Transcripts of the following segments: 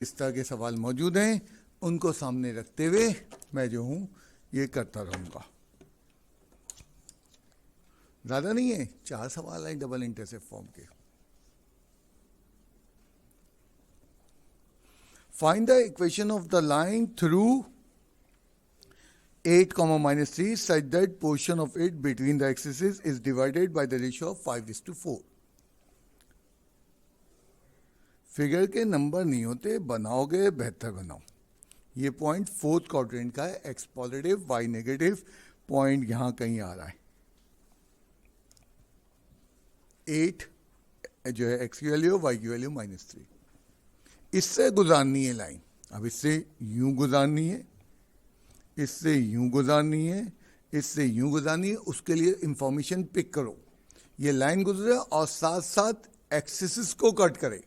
इस तरह के सवाल मौजूद हैं, उनको सामने रखते हुए मैं जो हूं ये करता रहूंगा। ज़्यादा नहीं है, 4 सवाल हैं डबल इंटरसेप्ट फॉर्म के। Find the equation of the line through 8, -3 such that portion of it between the axes is divided by the ratio of 5:4। Figure के नंबर नहीं होते, बनाओगे बेहतर बनाओ। ये पॉइंट फोर्थ क्वाड्रेंट का है, x positive y negative point यहां कहीं आ रहा है। 8 जो है एक्स की वैल्यू, वाई की वैल्यू -3। इससे गुजारनी है लाइन। अब इससे यूं गुजारनी है, इससे यूं गुजारनी है, इससे यूं गुजारनी है। उसके लिए इंफॉर्मेशन पिक करो। ये लाइन गुजरे और साथ साथ एक्सिस को कट करे।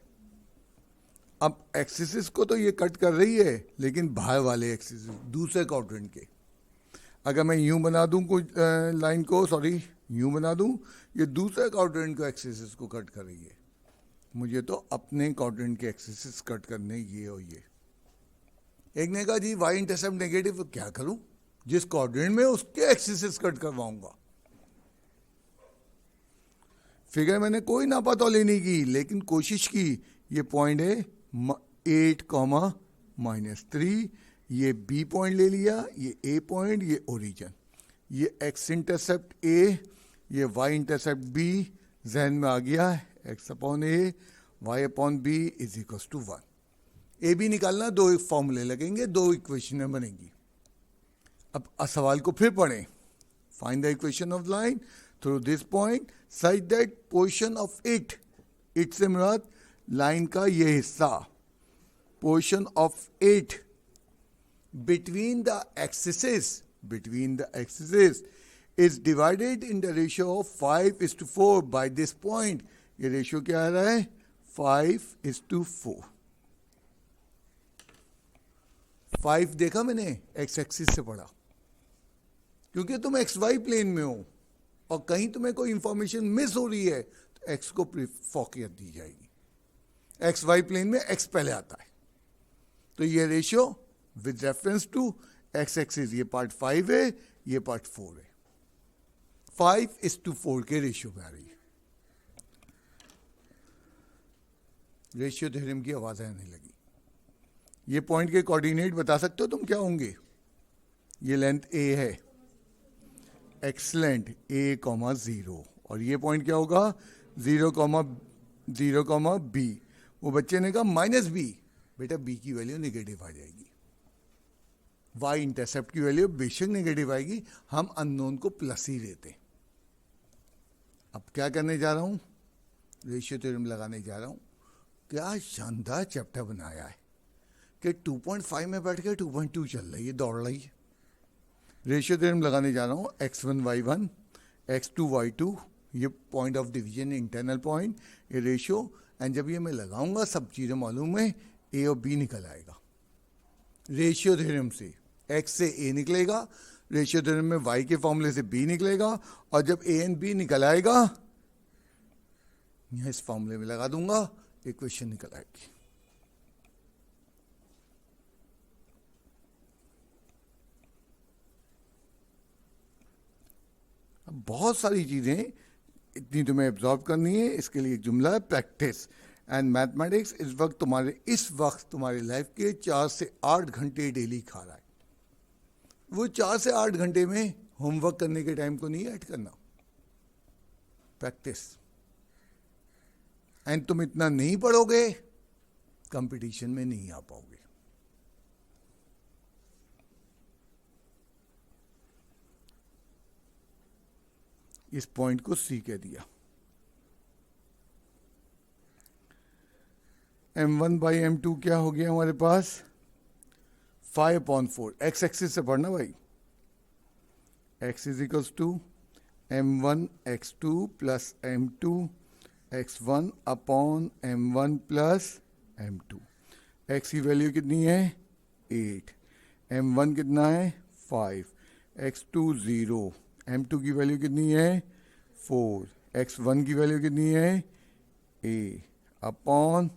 अब एक्सिस को तो ये कट कर रही है, लेकिन बाहर वाले एक्सिस दूसरे क्वाड्रेंट के। अगर मैं यूं बना दूं कुछ लाइन को, सॉरी यूं बना दूं, ये दूसरे क्वाड्रेंट के एक्सिस को कट कर रही है। मुझे तो अपने क्वाड्रेंट के एक्सिस कट करने ये और ये। एक ने कहा जी वाई इंटरसेप्ट नेगेटिव, तो क्या करूं? जिस क्वाड्रेंट में उसके एक्सिस कट करवाऊंगा। फिगर मैंने कोई नापा तो लेने की, लेकिन कोशिश की। ये पॉइंट है 8, -3। ये बी पॉइंट ले लिया, ये ए पॉइंट, ये ओरिजिन। ये एक्स इंटरसेप्ट ए, ये वाई इंटरसेप्ट बी जहन में आ गया। X upon a, y upon b is equal to 1। A b निकालना, 2 फॉर्मूले लगेंगे, 2 इक्वेशन बनेगी। अब सवाल को फिर पढ़ें। Find the equation of line through this point such that portion of it से मुराद लाइन का ये हिस्सा, portion of it between the axes is divided in the ratio of 5:4 by this point। ये रेशियो क्या आ रहा है? 5:4। 5 देखा मैंने, एक्स एक्सिस से पढ़ा, क्योंकि तुम एक्स वाई प्लेन में हो और कहीं तुम्हें कोई इंफॉर्मेशन मिस हो रही है तो एक्स को फोकियत दी जाएगी। एक्स वाई प्लेन में एक्स पहले आता है, तो ये ratio with reference to x axis, ये पार्ट 5 है, ये पार्ट 4 है। 5:4 के रेशियो में आ रही है। रेशियो थ्योरम की आवाज आने लगी। ये पॉइंट के कोऑर्डिनेट बता सकते हो तुम क्या होंगे? ये लेंथ ए है, एक्सलेंट, a, 0। और ये पॉइंट क्या होगा? 0, b। वो बच्चे ने कहा -b। बेटा b की वैल्यू नेगेटिव आ जाएगी, y इंटरसेप्ट की वैल्यू बेशक नेगेटिव आएगी, हम अननोन को प्लस ही लेते हैं। अब क्या करने जा रहा हूं? रेशियो थ्योरम लगाने जा रहा हूं। क्या शानदार चैप्टर बनाया है कि 2.5 में बैठ के 2.2 चल रही है, दौड़ रही है। रेशियो थ्योरम लगाने जा रहा हूं। x1 y1, x2 y2, ये point of division, internal point, ये रेशियो। एंड जब ये मैं लगाऊंगा, सब चीजें मालूम है, ए और बी निकल आएगा रेशियो थ्योरम से। x से a निकलेगा, रेशियो थ्योरम में y के फॉर्मूले से b निकलेगा, और जब a एंड b निकल आएगा, यहां इस फॉर्मूले में लगा दूंगा, इक्वेशन निकल आएगी। अब बहुत सारी चीजें इतनी तुम्हें एब्जॉर्ब करनी है, इसके लिए एक जुमला है, प्रैक्टिस एंड मैथमेटिक्स। इस वक्त तुम्हारे लाइफ के 4 से 8 घंटे डेली खा रहा है। वो 4 से 8 घंटे में होमवर्क करने के टाइम को नहीं ऐड करना, प्रैक्टिस। एंड तुम इतना नहीं पढ़ोगे, कंपटीशन में नहीं आ पाओगे। इस पॉइंट को सी कह दिया। m1/m2 क्या हो गया हमारे पास? 5/4। एक्स एक्सिस से पढ़ना भाई। x is equals to m1 x2 plus m2 x1 upon m1 plus m2। x की वैल्यू कितनी है? 8। m1 कितना है? 5। x2 0। m2 की वैल्यू कितनी है? 4। x1 की वैल्यू कितनी है? a upon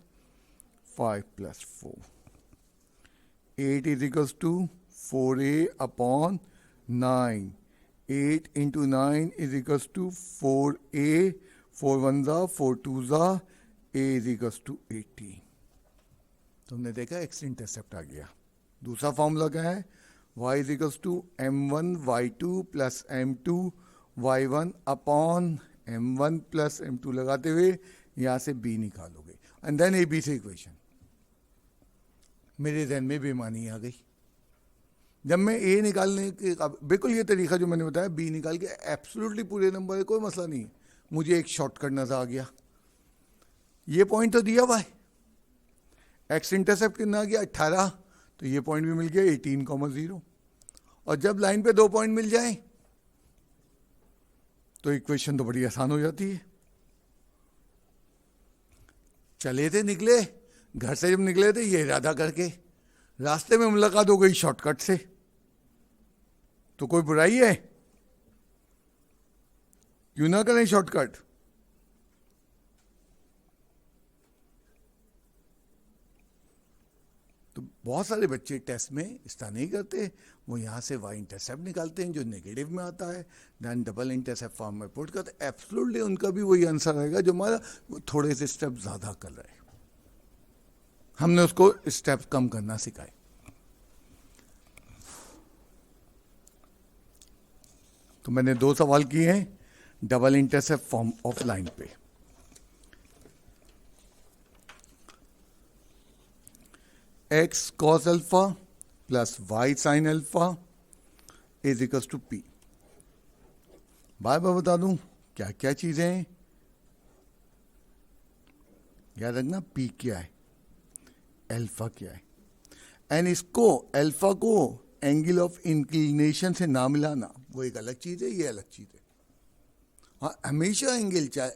5 + 4। 8 is equals to 4a upon 9. 8 into 9 is equals to 4a. 4 1 जा 4 2 जा, a is equals to 18. तुमने देखा x इंटरसेप्ट आ गया. दूसरा फॉर्मूला क्या है? y is equals to m1 y2 plus m2 y1 upon m1 plus m2 लगाते हुए यहाँ से b निकालोगे एंड देन a b से इक्वेशन. मेरे ध्यान में बेमानी आ गई. जब मैं ए निकालने के बिल्कुल ये तरीका जो मैंने बताया, बी निकाल के एब्सोल्युटली पूरे नंबर है, कोई मसला नहीं. मुझे एक शॉर्टकट नजर आ गया. ये पॉइंट तो दिया हुआ है, एक्स इंटरसेप्ट कितना आ गया 18, तो ये पॉइंट भी मिल गया 18,0. और जब लाइन पे 2 पॉइंट मिल जाए तो इक्वेशन तो बड़ी आसान हो जाती है. चले थे, निकले घर से, जब निकले थे ये इरादा करके, रास्ते में मुलाकात हो गई शॉर्टकट से, तो कोई बुराई है? क्यों ना करें शॉर्टकट. तो बहुत सारे बच्चे टेस्ट में इस तरह नहीं करते, वो यहाँ से वाई इंटरसेप्ट निकालते हैं जो नेगेटिव में आता है, देन डबल इंटरसेप्ट फॉर्म में पुट करते हैं. एब्सोल्युटली उनका भी वही आंसर आएगा जो हमारा, थोड़े से स्टेप ज़्यादा कर रहे हैं. हमने उसको स्टेप कम करना सिखाए. तो मैंने 2 सवाल किए हैं double intercept form of line पे. X cos alpha plus y sine alpha is equals to p. बार बार बता दूं क्या क्या चीजें हैं, याद रखना. पी क्या है, अल्फा क्या है, एंड इसको अल्फा को एंगल ऑफ इंक्लिनेशन से ना मिलाना, वो एक अलग चीज है, ये अलग चीज है. हाँ, हमेशा एंगल चाहे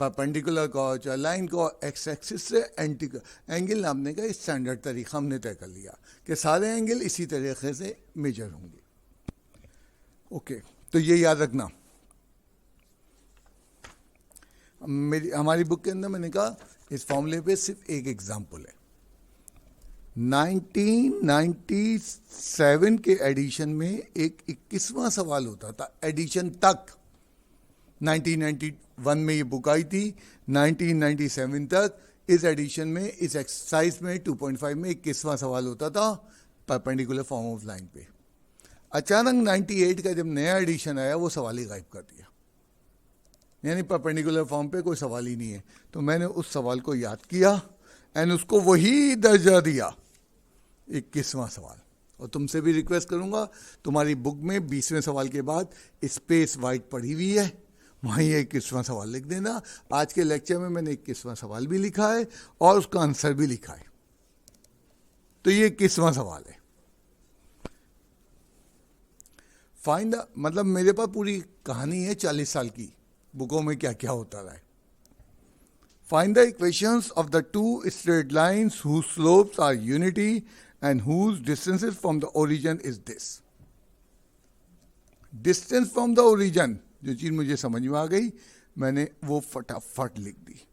परपेंडिकुलर का हो चाहे लाइन का हो, एक्स एक्सिस से एंटी एंगल नापने का स्टैंडर्ड तरीका हमने तय कर लिया कि सारे एंगल इसी तरीके से मेजर होंगे. ओके, तो ये याद रखना. हमारी बुक के अंदर मैंने कहा इस फॉर्मूले पे सिर्फ एक एग्जाम्पल है. 1997 के एडिशन में एक 21वां सवाल होता था एडिशन तक. 1991 में ये बुक आई थी, 1997 तक इस एडिशन में, इस एक्सरसाइज में 2.5 में 21वां सवाल होता था परपेंडिकुलर फॉर्म ऑफ लाइन पे. अचानक 98 का जब नया एडिशन आया वो सवाल ही गायब कर दिया, यानी परपेंडिकुलर फॉर्म पे कोई सवाल ही नहीं है. तो मैंने उस सवाल को याद किया एंड उसको वही दर्जा दिया 21वां सवाल. और तुमसे भी रिक्वेस्ट करूंगा, तुम्हारी बुक में 20वें सवाल के बाद स्पेस वाइट पड़ी हुई है, वहीं 21वां सवाल लिख देना. आज के लेक्चर में मैंने 21वां सवाल भी लिखा है और उसका आंसर भी लिखा है. तो ये 21वां सवाल है. फाइंड द, मतलब मेरे पास पूरी कहानी है 40 साल की, बुकों में क्या क्या होता रहा है. Find the equations of the two straight lines whose slopes are unity and whose distances from the origin is this. Distance from the origin, जो चीज मुझे समझ में आ गई मैंने वो फटाफट लिख दी.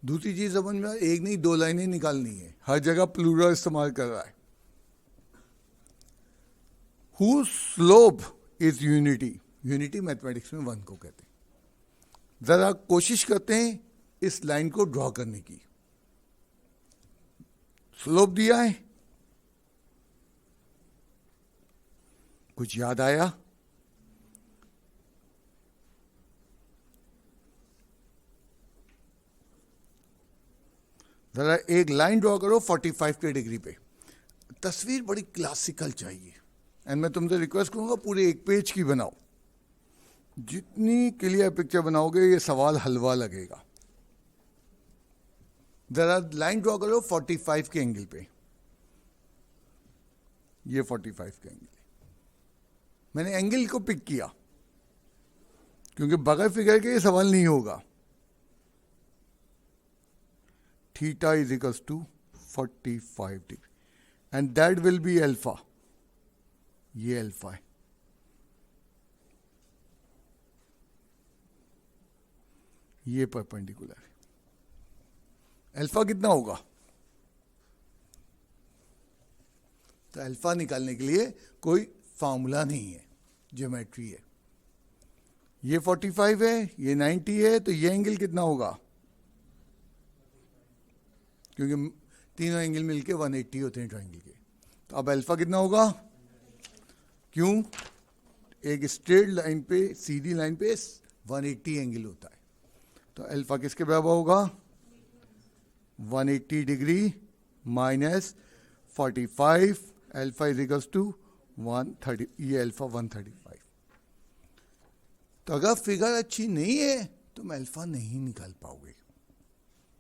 दूसरी चीज समझ में, एक नहीं 2 लाइनें निकालनी है, हर जगह प्लूरल इस्तेमाल कर रहा है. Whose slope is unity. Unity mathematics में 1 को कहते हैं. जरा कोशिश करते हैं इस लाइन को ड्रॉ करने की. स्लोप दिया है, कुछ याद आया? जरा एक लाइन ड्रॉ करो 45 के डिग्री पे. तस्वीर बड़ी क्लासिकल चाहिए एंड मैं तुमसे रिक्वेस्ट करूंगा पूरे एक पेज की बनाओ. जितनी क्लियर पिक्चर बनाओगे ये सवाल हलवा लगेगा. जरा लाइन ड्रॉ करो 45 के एंगल पे. ये 45 के एंगल, मैंने एंगल को पिक किया क्योंकि बगैर फिगर के ये सवाल नहीं होगा. Theta is equals to 45 degree and that will be alpha. ये अल्फा है. ये परपेंडिकुलर है. अल्फा कितना होगा? तो अल्फा निकालने के लिए कोई फार्मूला नहीं है, ज्योमेट्री है। ये 45 है, ये 90 है, तो ये एंगल कितना होगा? क्योंकि तीनों एंगल मिलके 180 होते हैं ट्रायंगल के। तो अब अल्फा कितना होगा? क्यों? एक स्ट्रेट लाइन पे, सीधी लाइन पे 180 एंगल होता है, तो अल्फा किसके बराबर होगा? 180 degree minus 45, alpha is equals to 130, ये अल्फा 135। तो अगर फिगर अच्छी नहीं है तो मैं अल्फा नहीं निकाल पाओगे।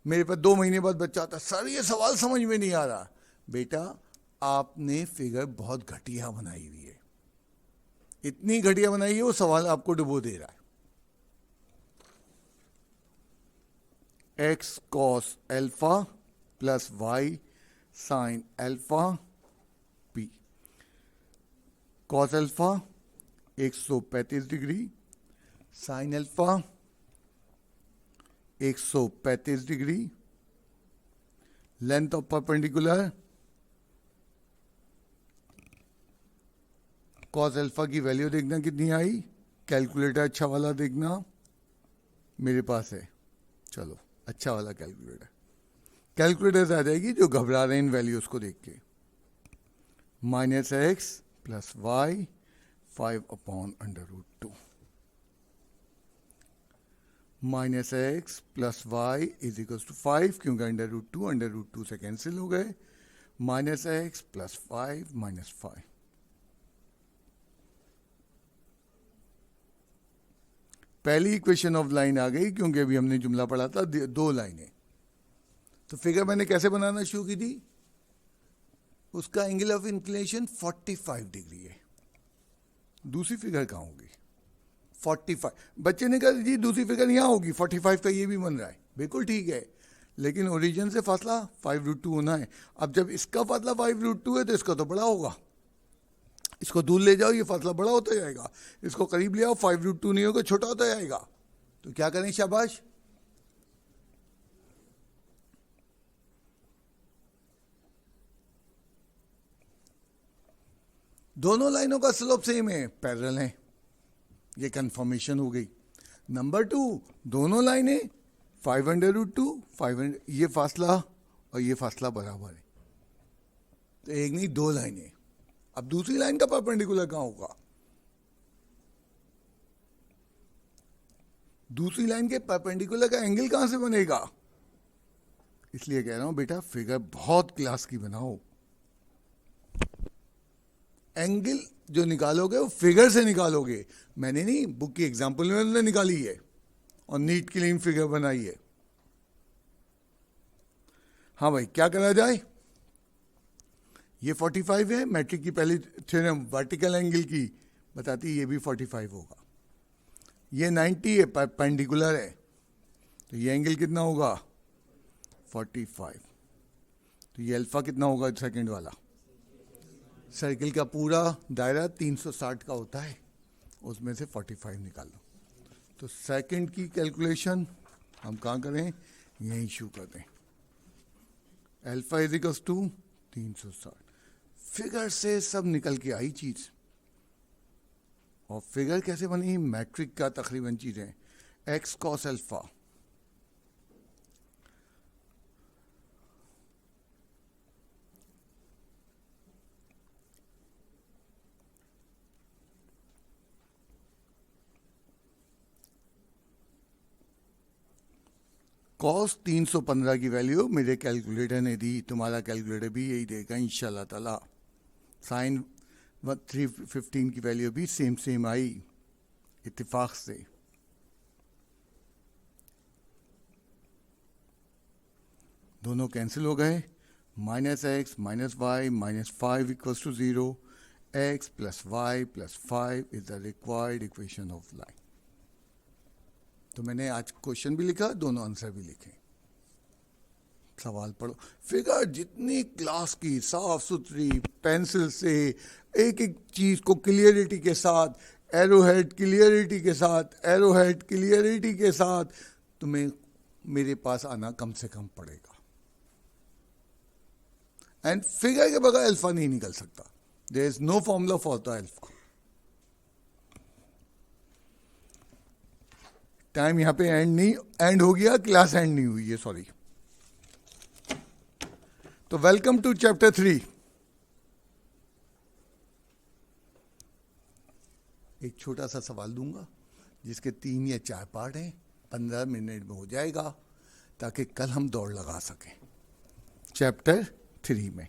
मेरे पास 2 महीने बाद बच्चा आता, सर ये सवाल समझ में नहीं आ रहा। बेटा आपने फिगर बहुत घटिया बनाई हुई है, इतनी घटिया बनाई है वो सवाल आपको डुबो दे रहा है। X cos alpha plus y sine alpha p. Cos alpha 135 degree, sine alpha 135 degree, length of perpendicular, cos alpha की वैल्यू देखना कितनी आई, कैलकुलेटर अच्छा वाला देखना, मेरे पास है, चलो अच्छा वाला कैलकुलेटर। कैलकुलेटर से आ जाएगी जो घबरा रहे हैं इन वैल्यूज को देख के। Minus x plus y 5/√2 minus x plus y is equals to 5, क्योंकि √2 से कैंसिल हो गए। माइनस एक्स प्लस 5 माइनस 5, पहली इक्वेशन ऑफ लाइन आ गई, क्योंकि अभी हमने जुमला पढ़ा था 2 लाइनें। तो फिगर मैंने कैसे बनाना शुरू की थी? उसका एंगल ऑफ इंक्लिनेशन 45 डिग्री है। दूसरी फिगर कहाँ होगी? 45। बच्चे ने कहा जी दूसरी फिगर यहाँ होगी, 45 का ये भी बन रहा है, बिल्कुल ठीक है, लेकिन ओरिजिन से फासला 5√2 होना है। अब जब इसका फासला 5√2 है तो इसका तो बड़ा होगा, इसको दूर ले जाओ, ये फासला बड़ा होता जाएगा, इसको करीब ले आओ, 5√2 नहीं होगा, छोटा होता जाएगा। तो क्या करें? शाबाश, दोनों लाइनों का स्लोप सेम है, पैरेलल है, ये कंफर्मेशन हो गई। नंबर 2, दोनों लाइनें 5√2, 500, ये फासला और ये फासला बराबर है, तो एक नहीं 2 लाइनें। अब दूसरी लाइन का परपेंडिकुलर कहाँ होगा? दूसरी लाइन के परपेंडिकुलर का एंगल कहां से बनेगा? इसलिए कह रहा हूं बेटा फिगर बहुत क्लास की बनाओ। एंगल जो निकालोगे वो फिगर से निकालोगे, मैंने नहीं, बुक की एग्जांपल में मैंने निकाली है और नीट क्लीन फिगर बनाई है। हाँ भाई, क्या करा जाए? ये 45 है, मैट्रिक की पहली थ्योरम वर्टिकल एंगल की बताती, ये भी 45 होगा। ये 90 है, परपेंडिकुलर है, तो ये एंगल कितना होगा? 45। तो ये अल्फा कितना होगा सेकंड वाला? सर्किल का पूरा दायरा 360 का होता है, उसमें से 45 निकालो। तो सेकंड की कैलकुलेशन हम कहाँ करें? यहीं शुरू कर दें। Alpha is equals to 360। Figure से सब निकल के आई चीज। और फिगर कैसे बनी? मैट्रिक का तकरीबन चीजें। एक्स कॉस अल्फा, कॉस 315 की वैल्यू मेरे कैलकुलेटर ने दी, तुम्हारा कैलकुलेटर भी यही देगा इंशाल्लाह ताला। साइन 315 की वैल्यू भी सेम आई इत्तेफाक से। दोनों कैंसिल हो गए। Minus x minus y minus 5 equals to 0। X plus y plus 5 is the required equation of line. तो मैंने आज क्वेश्चन भी लिखा, दोनों आंसर भी लिखे। सवाल पढ़ो। फिगर जितनी क्लास की, साफ सुथरी, पेंसिल से एक एक चीज को क्लियरिटी के साथ, एरोहेड क्लियरिटी के साथ, एरोहेड क्लियरिटी के साथ तुम्हें मेरे पास आना कम से कम पड़ेगा। एंड फिगर के बगैर अल्फा नहीं निकल सकता. There is no formula for the alpha. Time यहां पे एंड हो गया, क्लास एंड नहीं हुई है, सॉरी. तो वेलकम टू चैप्टर 3. एक छोटा सा सवाल दूंगा जिसके 3 या 4 पार्ट हैं. 15 मिनट में हो जाएगा ताकि कल हम दौड़ लगा सकें चैप्टर 3 में.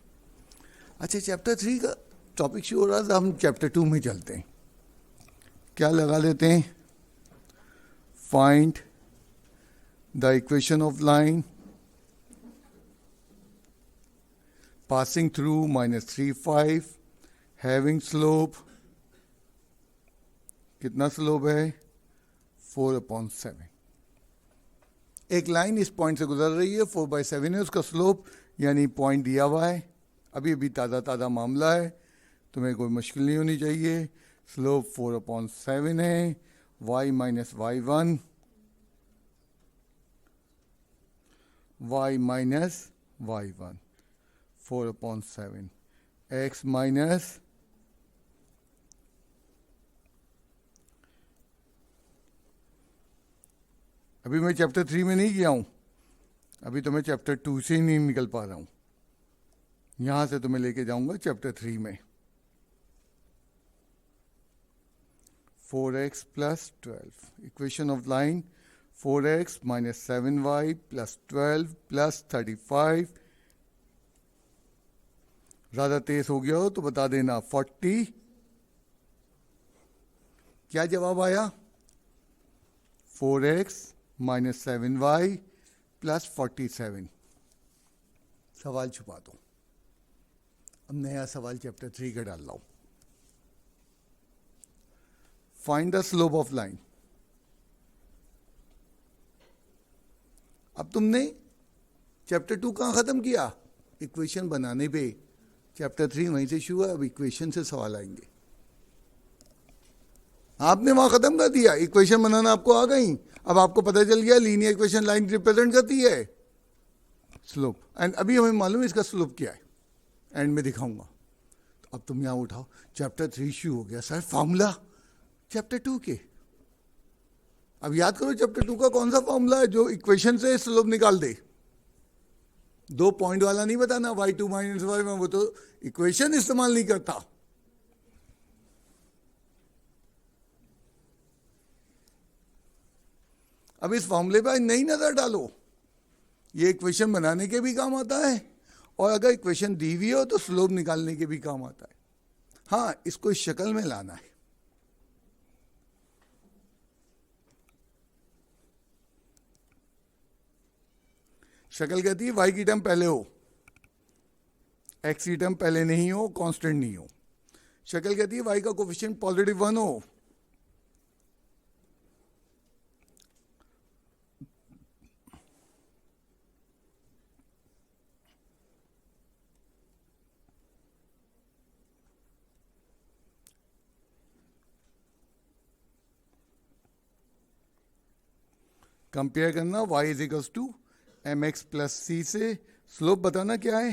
अच्छा, चैप्टर 3 का टॉपिक शुरू हो रहा था, हम चैप्टर 2 में चलते हैं. क्या लगा लेते हैं? Find the equation of line passing through -3, 5, having slope, कितना स्लोप है? 4/7. एक लाइन इस पॉइंट से गुजर रही है, 4/7 है उसका स्लोप, यानी पॉइंट दिया हुआ है. अभी ताज़ा मामला है, तुम्हें कोई मुश्किल नहीं होनी चाहिए. स्लोप 4/7 है. y - y1, y - y1, 4/7, x minus अभी मैं चैप्टर 3 में नहीं गया हूं, अभी तो मैं चैप्टर 2 से ही नहीं निकल पा रहा हूं. यहां से तुम्हें लेके जाऊंगा चैप्टर 3 में. 4x + 12, equation of line 4x - 7y + 12 + 35. ज़्यादा तेज हो गया हो तो बता देना. 40. क्या जवाब आया? 4x - 7y + 47. सवाल छुपा दो. अब नया सवाल चैप्टर 3 का डाल रहा हूं. Find the slope of line. अब तुमने चैप्टर 2 कहां खत्म किया? इक्वेशन बनाने पे. चैप्टर 3 वहीं से शुरू है, अब इक्वेशन से सवाल आएंगे. आपने वहां खत्म कर दिया, इक्वेशन बनाना आपको आ गई. अब आपको पता चल गया लीनियर इक्वेशन लाइन रिप्रेजेंट करती है स्लोप. एंड अभी हमें मालूम है इसका स्लोप क्या है, एंड में दिखाऊंगा. तो अब तुम यहां उठाओ, चैप्टर 3 शुरू हो गया. सर फॉर्मूला चैप्टर 2 के. अब याद करो चैप्टर 2 का कौन सा फॉर्मूला है जो इक्वेशन से स्लोप निकाल दे. 2 पॉइंट वाला नहीं बताना, y2 - y1, वो तो इक्वेशन इस्तेमाल नहीं करता. अब इस फॉर्मूले पर नई नजर डालो. ये इक्वेशन बनाने के भी काम आता है, और अगर इक्वेशन दी हुई हो तो स्लोप निकालने के भी काम आता है. हाँ, इसको इस शक्ल में लाना है. शक्ल कहती है y की टर्म पहले हो, x की टर्म पहले नहीं हो, कांस्टेंट नहीं हो. शक्ल कहती है y का कोफिशिएंट +1 हो. कंपेयर करना y = mx + c से. स्लोप बताना क्या है?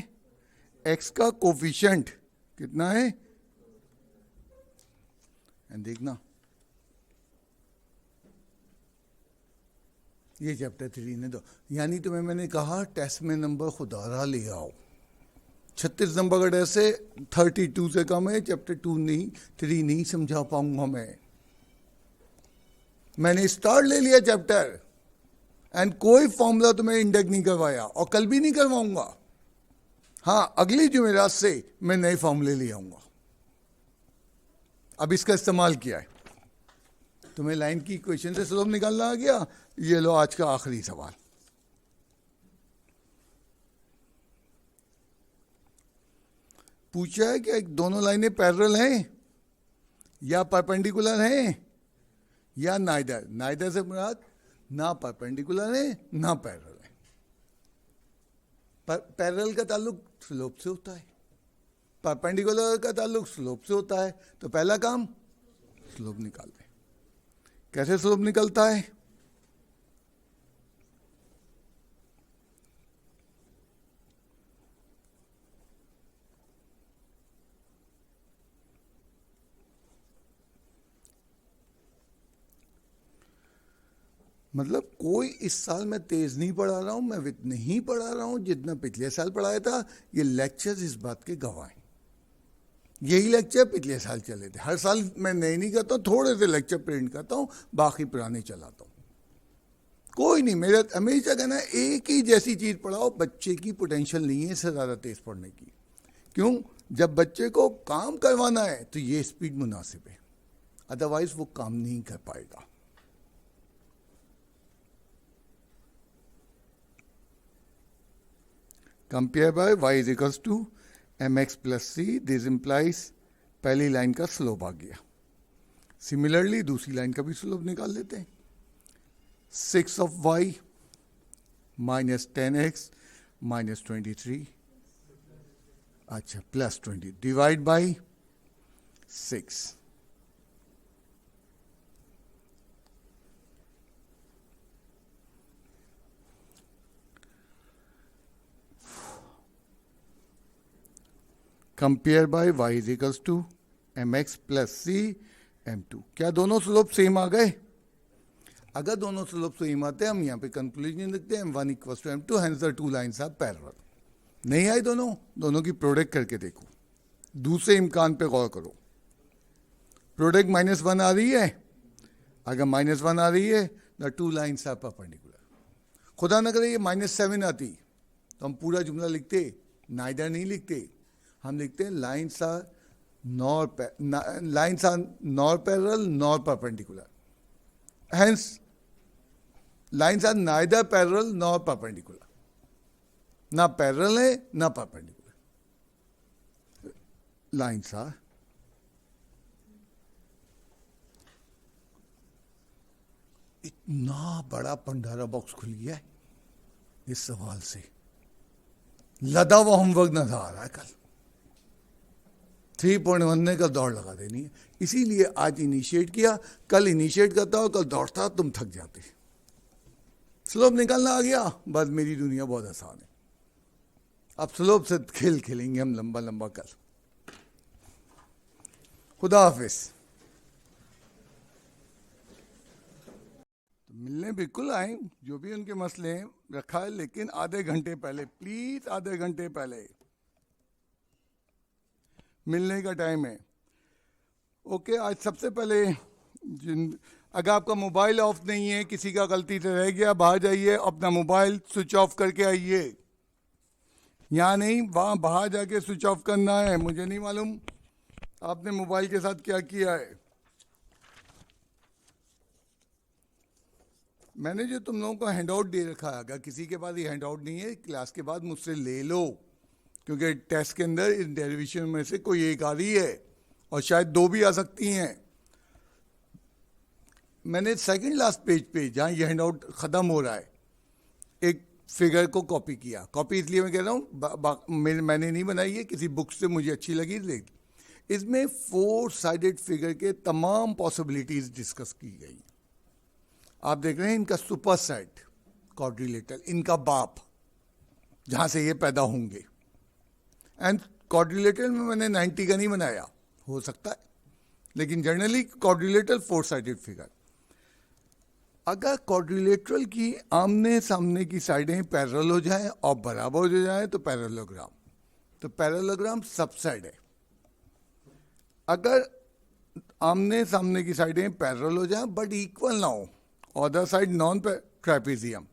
x का कोफिशिएंट कितना है, एंड देखना. ये चैप्टर 3 ने दो. यानी तुम्हें मैंने कहा टेस्ट में नंबर खुदारा ले आओ. 36 नंबर का टेस्ट है, 32 से कम है. चैप्टर 2 नहीं, 3 नहीं समझा पाऊंगा मैं. मैंने स्टार्ट ले लिया चैप्टर, एंड कोई फॉर्मूला तुम्हें इंडेक्स नहीं करवाया, और कल भी नहीं करवाऊंगा. हाँ, अगली जुमेरात से मैं नए फॉर्मूले ले आऊंगा. अब इसका इस्तेमाल किया है. तुम्हें लाइन की इक्वेशन से स्लोप निकालना आ गया. ये लो आज का आखिरी सवाल. पूछा है कि दोनों लाइनें पैरेलल हैं या परपेंडिकुलर हैं या नाइदर. नाइदर से मुराद ना परपेंडिकुलर है ना पैरेलल है. पैरेलल का ताल्लुक स्लोप से होता है, परपेंडिकुलर का ताल्लुक स्लोप से होता है. तो पहला काम स्लोप निकाल दें. कैसे स्लोप निकलता है? मतलब कोई इस साल मैं तेज नहीं पढ़ा रहा हूं, मैं उतना ही पढ़ा रहा हूं जितना पिछले साल पढ़ाया था। ये लेक्चर्स इस बात के गवाह हैं। यही लेक्चर पिछले साल चले थे। हर साल मैं नए नहीं करता हूं, थोड़े से लेक्चर प्रिंट करता हूं, बाकी पुराने चलाता हूं। कोई नहीं, मेरा हमेशा कहना है एक ही जैसी चीज पढ़ाओ। बच्चे की पोटेंशियल नहीं है इससे ज्यादा तेज पढ़ने की। क्यों? जब बच्चे को काम करवाना है तो ये स्पीड मुनासिब है, अदरवाइज वो काम नहीं कर पाएगा। Compare by y is equals to mx plus c, this implies पहली लाइन का स्लोप आ गया। सिमिलरली दूसरी लाइन का भी स्लोप निकाल लेते हैं। 6 of y minus 10x minus 23, अच्छा plus 20 divide by 6। Compare by y is equals to mx plus c m2। क्या दोनों स्लोप सेम आ गए? अगर दोनों स्लोप सेम आते हैं हम यहाँ पे कंक्लूजन लिखते हैं m1 equals to m2, hence the two lines are parallel. नहीं आए दोनों की प्रोडक्ट करके देखो, दूसरे इम्कान पे गौर करो। प्रोडक्ट -1 आ रही है, अगर -1 आ रही है the two lines are perpendicular. खुदा न करे ये -7 आती तो हम पूरा जुमला लिखते, नाइदर नहीं लिखते, हम लिखते हैं lines are nor parallel nor perpendicular. Hence lines are neither parallel nor perpendicular, ना पैरेलल है ना परपेंडिकुलर। लाइंस आर इतना बड़ा पंडारा बॉक्स खुल गया है इस सवाल से। लदा वो होमवर्क नजर आ रहा है। कल 3.1 ने कल दौड़ लगा देनी है, इसीलिए आज इनिशिएट किया। कल इनिशिएट करता हो, कल दौड़ता तुम थक जाते। स्लोप निकालना आ गया, बस मेरी दुनिया बहुत आसान है। अब स्लोप से खेल खेलेंगे हम लंबा लंबा कल। खुदा हाफिज। तो मिलने बिल्कुल आए, जो भी उनके मसले हैं रखा है, लेकिन आधे घंटे पहले प्लीज, आधे घंटे पहले मिलने का टाइम है। ओके, आज सबसे पहले अगर आपका मोबाइल ऑफ नहीं है, किसी का गलती से रह गया, बाहर जाइए, अपना मोबाइल स्विच ऑफ करके आइए। यहाँ नहीं, वहाँ बाहर जाके स्विच ऑफ करना है। मुझे नहीं मालूम आपने मोबाइल के साथ क्या किया है। मैंने जो तुम लोगों को हैंडआउट दे रखा है, अगर किसी के पास ये हैंडआउट नहीं है, क्लास के बाद मुझसे ले लो, क्योंकि टेस्ट के अंदर इन डेरिवेशन में से कोई एक आ रही है और शायद दो भी आ सकती हैं। मैंने सेकंड लास्ट पेज पे, जहाँ ये हैंडआउट ख़त्म हो रहा है, एक फिगर को कॉपी किया। कॉपी इसलिए मैं कह रहा हूँ, मैंने नहीं बनाई है, किसी बुक से मुझे अच्छी लगी। लेकिन इसमें 4 साइडेड फिगर के तमाम पॉसिबिलिटीज़ डिस्कस की गई। आप देख रहे हैं इनका सुपर सेट क्वाड्रिलेटरल, इनका बाप, जहाँ से ये पैदा होंगे। एंड क्वाड्रिलेटरल में मैंने 90 का नहीं बनाया, हो सकता है, लेकिन जनरली क्वाड्रिलेटरल 4 साइडेड फिगर। अगर क्वाड्रिलेटरल की आमने सामने की साइडें पैरेलल हो जाएं और बराबर हो जाएं तो पैरेललोग्राम, तो पैरेललोग्राम सबसाइड है। अगर आमने सामने की साइडें पैरेलल हो जाएं बट इक्वल ना हो, अदर साइड नॉन ट्रेपेजियम।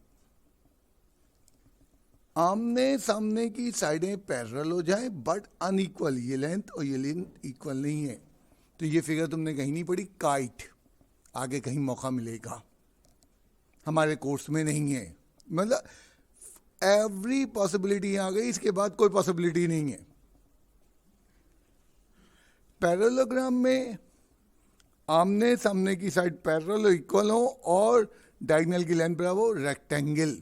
आमने सामने की साइडें पैरेलल हो जाएं बट अनइक्वल, ये लेंथ और ये लेंथ इक्वल नहीं है, तो ये फिगर तुमने कहीं नहीं पढ़ी। काइट, आगे कहीं मौका मिलेगा, हमारे कोर्स में नहीं है। मतलब एवरी पॉसिबिलिटी आ गई, इसके बाद कोई पॉसिबिलिटी नहीं है। पैरेललोग्राम में आमने सामने की साइड पैरेलल हो, इक्वल हो और डायगोनल की लेंथ बराबर हो, रेक्टेंगल।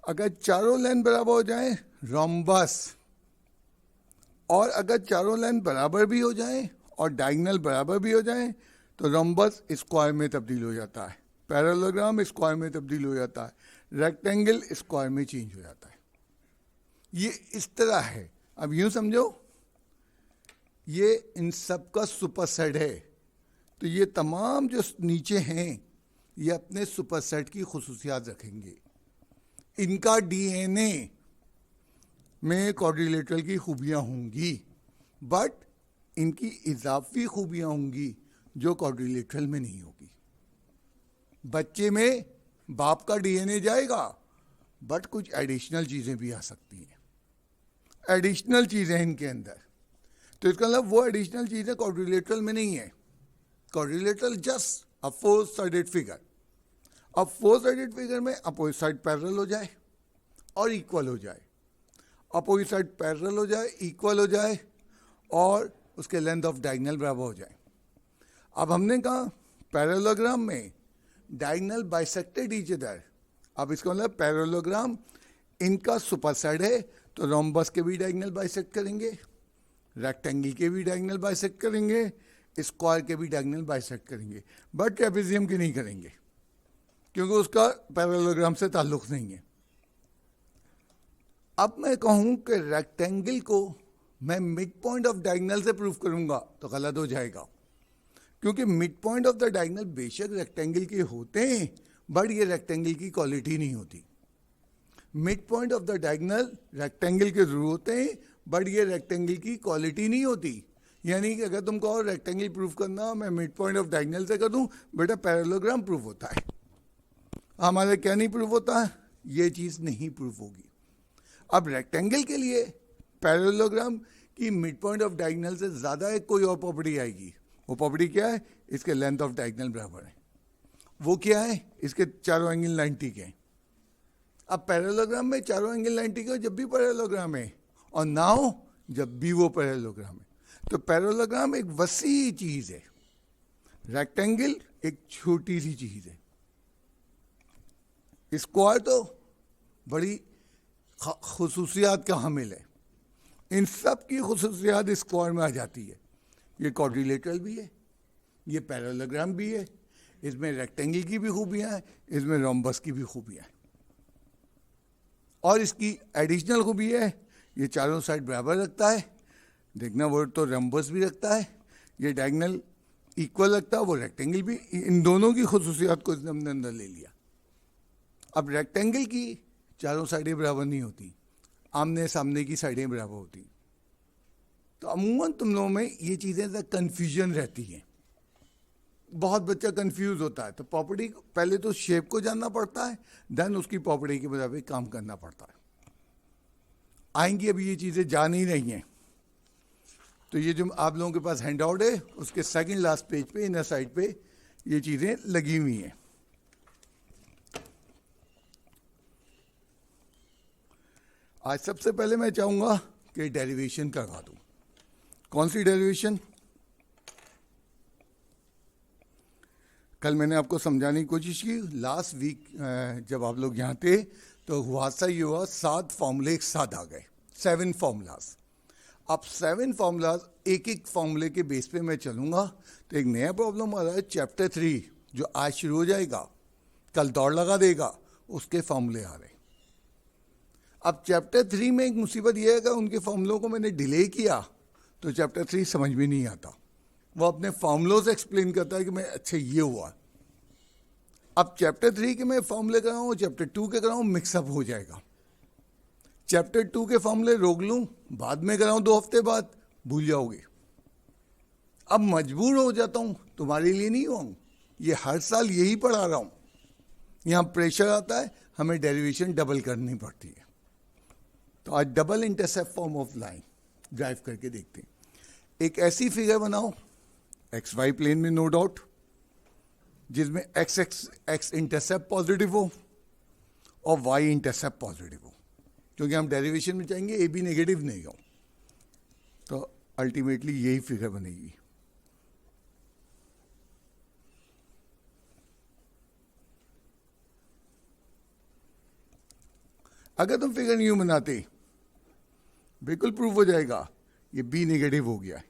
अगर चारों लेंथ बराबर हो जाए, रोम्बस। और अगर चारों लेंथ बराबर भी हो जाए और डायगोनल बराबर भी हो जाए तो रोम्बस स्क्वायर में तब्दील हो जाता है, पैरेललोग्राम स्क्वायर में तब्दील हो जाता है, रेक्टेंगल स्क्वायर में चेंज हो जाता है। ये इस तरह है। अब यूं समझो, ये इन सब का सुपर सेट है, तो ये तमाम जो नीचे हैं ये अपने सुपरसेट की खुसूसियात रखेंगे। इनका डीएनए में क्वाड्रिलेटरल की खूबियां होंगी, बट इनकी इजाफी खूबियां होंगी जो क्वाड्रिलेटरल में नहीं होगी। बच्चे में बाप का डीएनए जाएगा, बट कुछ एडिशनल चीजें भी आ सकती हैं, एडिशनल चीजें इनके अंदर। तो इसका मतलब वो एडिशनल चीजें क्वाड्रिलेटरल में नहीं है। Quadrilateral just a four sided figure. अब फोर साइडेड फिगर में अपोजिट साइड पैरेलल हो जाए और इक्वल हो जाए, अपोजिट साइड पैरेलल हो जाए, इक्वल हो जाए, और उसके लेंथ ऑफ डायगोनल बराबर हो जाए। अब हमने कहा पैरेललोग्राम में डायगोनल बाइसेक्टेड ईच अदर। अब इसका मतलब पैरेललोग्राम इनका सुपरसेट है, तो रोम्बस के भी डायगोनल बाइसेक्ट करेंगे, रेक्टेंगल के भी डायगोनल बाइसेक्ट करेंगे, स्क्वायर के भी डायगोनल बाइसेक्ट करेंगे, बट ट्रेपेजियम के नहीं करेंगे क्योंकि उसका पैरेललोग्राम से ताल्लुक नहीं है। अब मैं कहूं कि रेक्टेंगल को मैं मिड पॉइंट ऑफ डायगोनल से प्रूव करूंगा तो गलत हो जाएगा, क्योंकि mid point of the diagonal बेशक रेक्टेंगल के होते हैं, बट ये रेक्टेंगल की क्वालिटी नहीं होती। Mid point of the diagonal rectangle के जरूर होते हैं, बट ये रेक्टेंगल की क्वालिटी नहीं होती। यानी कि अगर तुम कहो रेक्टेंगल प्रूफ करना, मैं मिड पॉइंट ऑफ डायगोनल से कर दूं, बेटा पैरेललोग्राम प्रूफ होता है। हमारे क्या नहीं प्रूफ होता है? ये चीज नहीं प्रूफ होगी। अब रेक्टेंगल के लिए पैरेललोग्राम की मिड पॉइंट ऑफ डायगोनल से ज्यादा एक कोई और प्रॉपर्टी आएगी। वो प्रॉपर्टी क्या है? इसके लेंथ ऑफ डायगोनल बराबर है। वो क्या है? इसके चारों एंगल 90 के हैं। अब पैरेललोग्राम में चारों एंगल 90 के हो जब भी पैरेललोग्राम है, और ना हो जब भी वो पैरेललोग्राम है। तो पैरेललोग्राम एक वसी चीज है, रेक्टेंगल एक छोटी सी चीज है। स्क्वायर तो बड़ी खुसूसियात का हामिल है। इन सब की खुसूसियात स्क्वायर में आ जाती है। ये क्वाड्रिलेटरल भी है, ये पैरेललोग्राम भी है, इसमें रेक्टेंगल की भी खूबियां हैं, इसमें रोम्बस की भी खूबियां हैं, और इसकी एडिशनल खूबी है ये चारों साइड बराबर रखता है। देखना वर्ड तो रोम्बस भी रखता है, ये डायगोनल इक्वल रखता है, वो रेक्टेंगल भी। इन दोनों की खुसूसियात को इसने हमने अंदर ले लिया। अब रेक्टेंगल की चारों साइडें बराबर नहीं होती, आमने सामने की साइडें बराबर होती। तो अमूमन तुम लोगों में ये चीज़ें कंफ्यूजन रहती हैं, बहुत बच्चा कंफ्यूज होता है। तो प्रॉपर्टी पहले तो शेप को जानना पड़ता है, देन उसकी प्रॉपर्टी के बराबर काम करना पड़ता है। आएंगी अभी ये चीज़ें जा नहीं रही हैं। तो ये जो आप लोगों के पास हैंड आउट है उसके सेकंड लास्ट पेज पे इनर साइड पे ये चीज़ें लगी हुई हैं। आज सबसे पहले मैं चाहूंगा कि डेरिवेशन करवा दूं। कौन सी डेरिवेशन? कल मैंने आपको समझाने की कोशिश की। लास्ट वीक जब आप लोग यहाँ थे तो हुआ ये हुआ 7 फॉर्मूले एक साथ आ गए, 7 फॉर्मूलाज। अब 7 फॉर्मूलाज एक एक फॉर्मूले के बेस पे मैं चलूंगा। तो एक नया प्रॉब्लम आ रहा है चैप्टर 3 जो आज शुरू हो जाएगा, कल दौड़ लगा देगा, उसके फॉर्मूले आ रहे। अब चैप्टर 3 में एक मुसीबत यह है कि उनके फॉर्मूलों को मैंने डिले किया तो चैप्टर 3 समझ में नहीं आता। वो अपने फॉर्मूलों से एक्सप्लेन करता है कि मैं अच्छा ये हुआ। अब चैप्टर 3 के मैं फॉर्मूले कराऊँ, चैप्टर 2 के कराऊँ, मिक्सअप हो जाएगा। चैप्टर 2 के फॉर्मूले रोक लूँ, बाद में कराऊँ 2 हफ्ते बाद, भूल जाओगे। अब मजबूर हो जाता हूँ, तुम्हारे लिए नहीं हूँ, ये हर साल यही पढ़ा रहा हूँ। यहाँ प्रेशर आता है, हमें डेरिवेशन डबल करनी पड़ती है। तो आज double intercept form of line drive करके देखते हैं। एक ऐसी फिगर बनाओ एक्स वाई प्लेन में, नो डाउट, जिसमें एक्स इंटरसेप्ट पॉजिटिव हो और वाई इंटरसेप्ट पॉजिटिव हो, क्योंकि हम डेरिवेशन में चाहेंगे ए बी नेगेटिव नहीं हो। तो अल्टीमेटली यही फिगर बनेगी। अगर तुम फिगर यूं बनाते बिल्कुल प्रूफ हो जाएगा ये बी नेगेटिव हो गया है।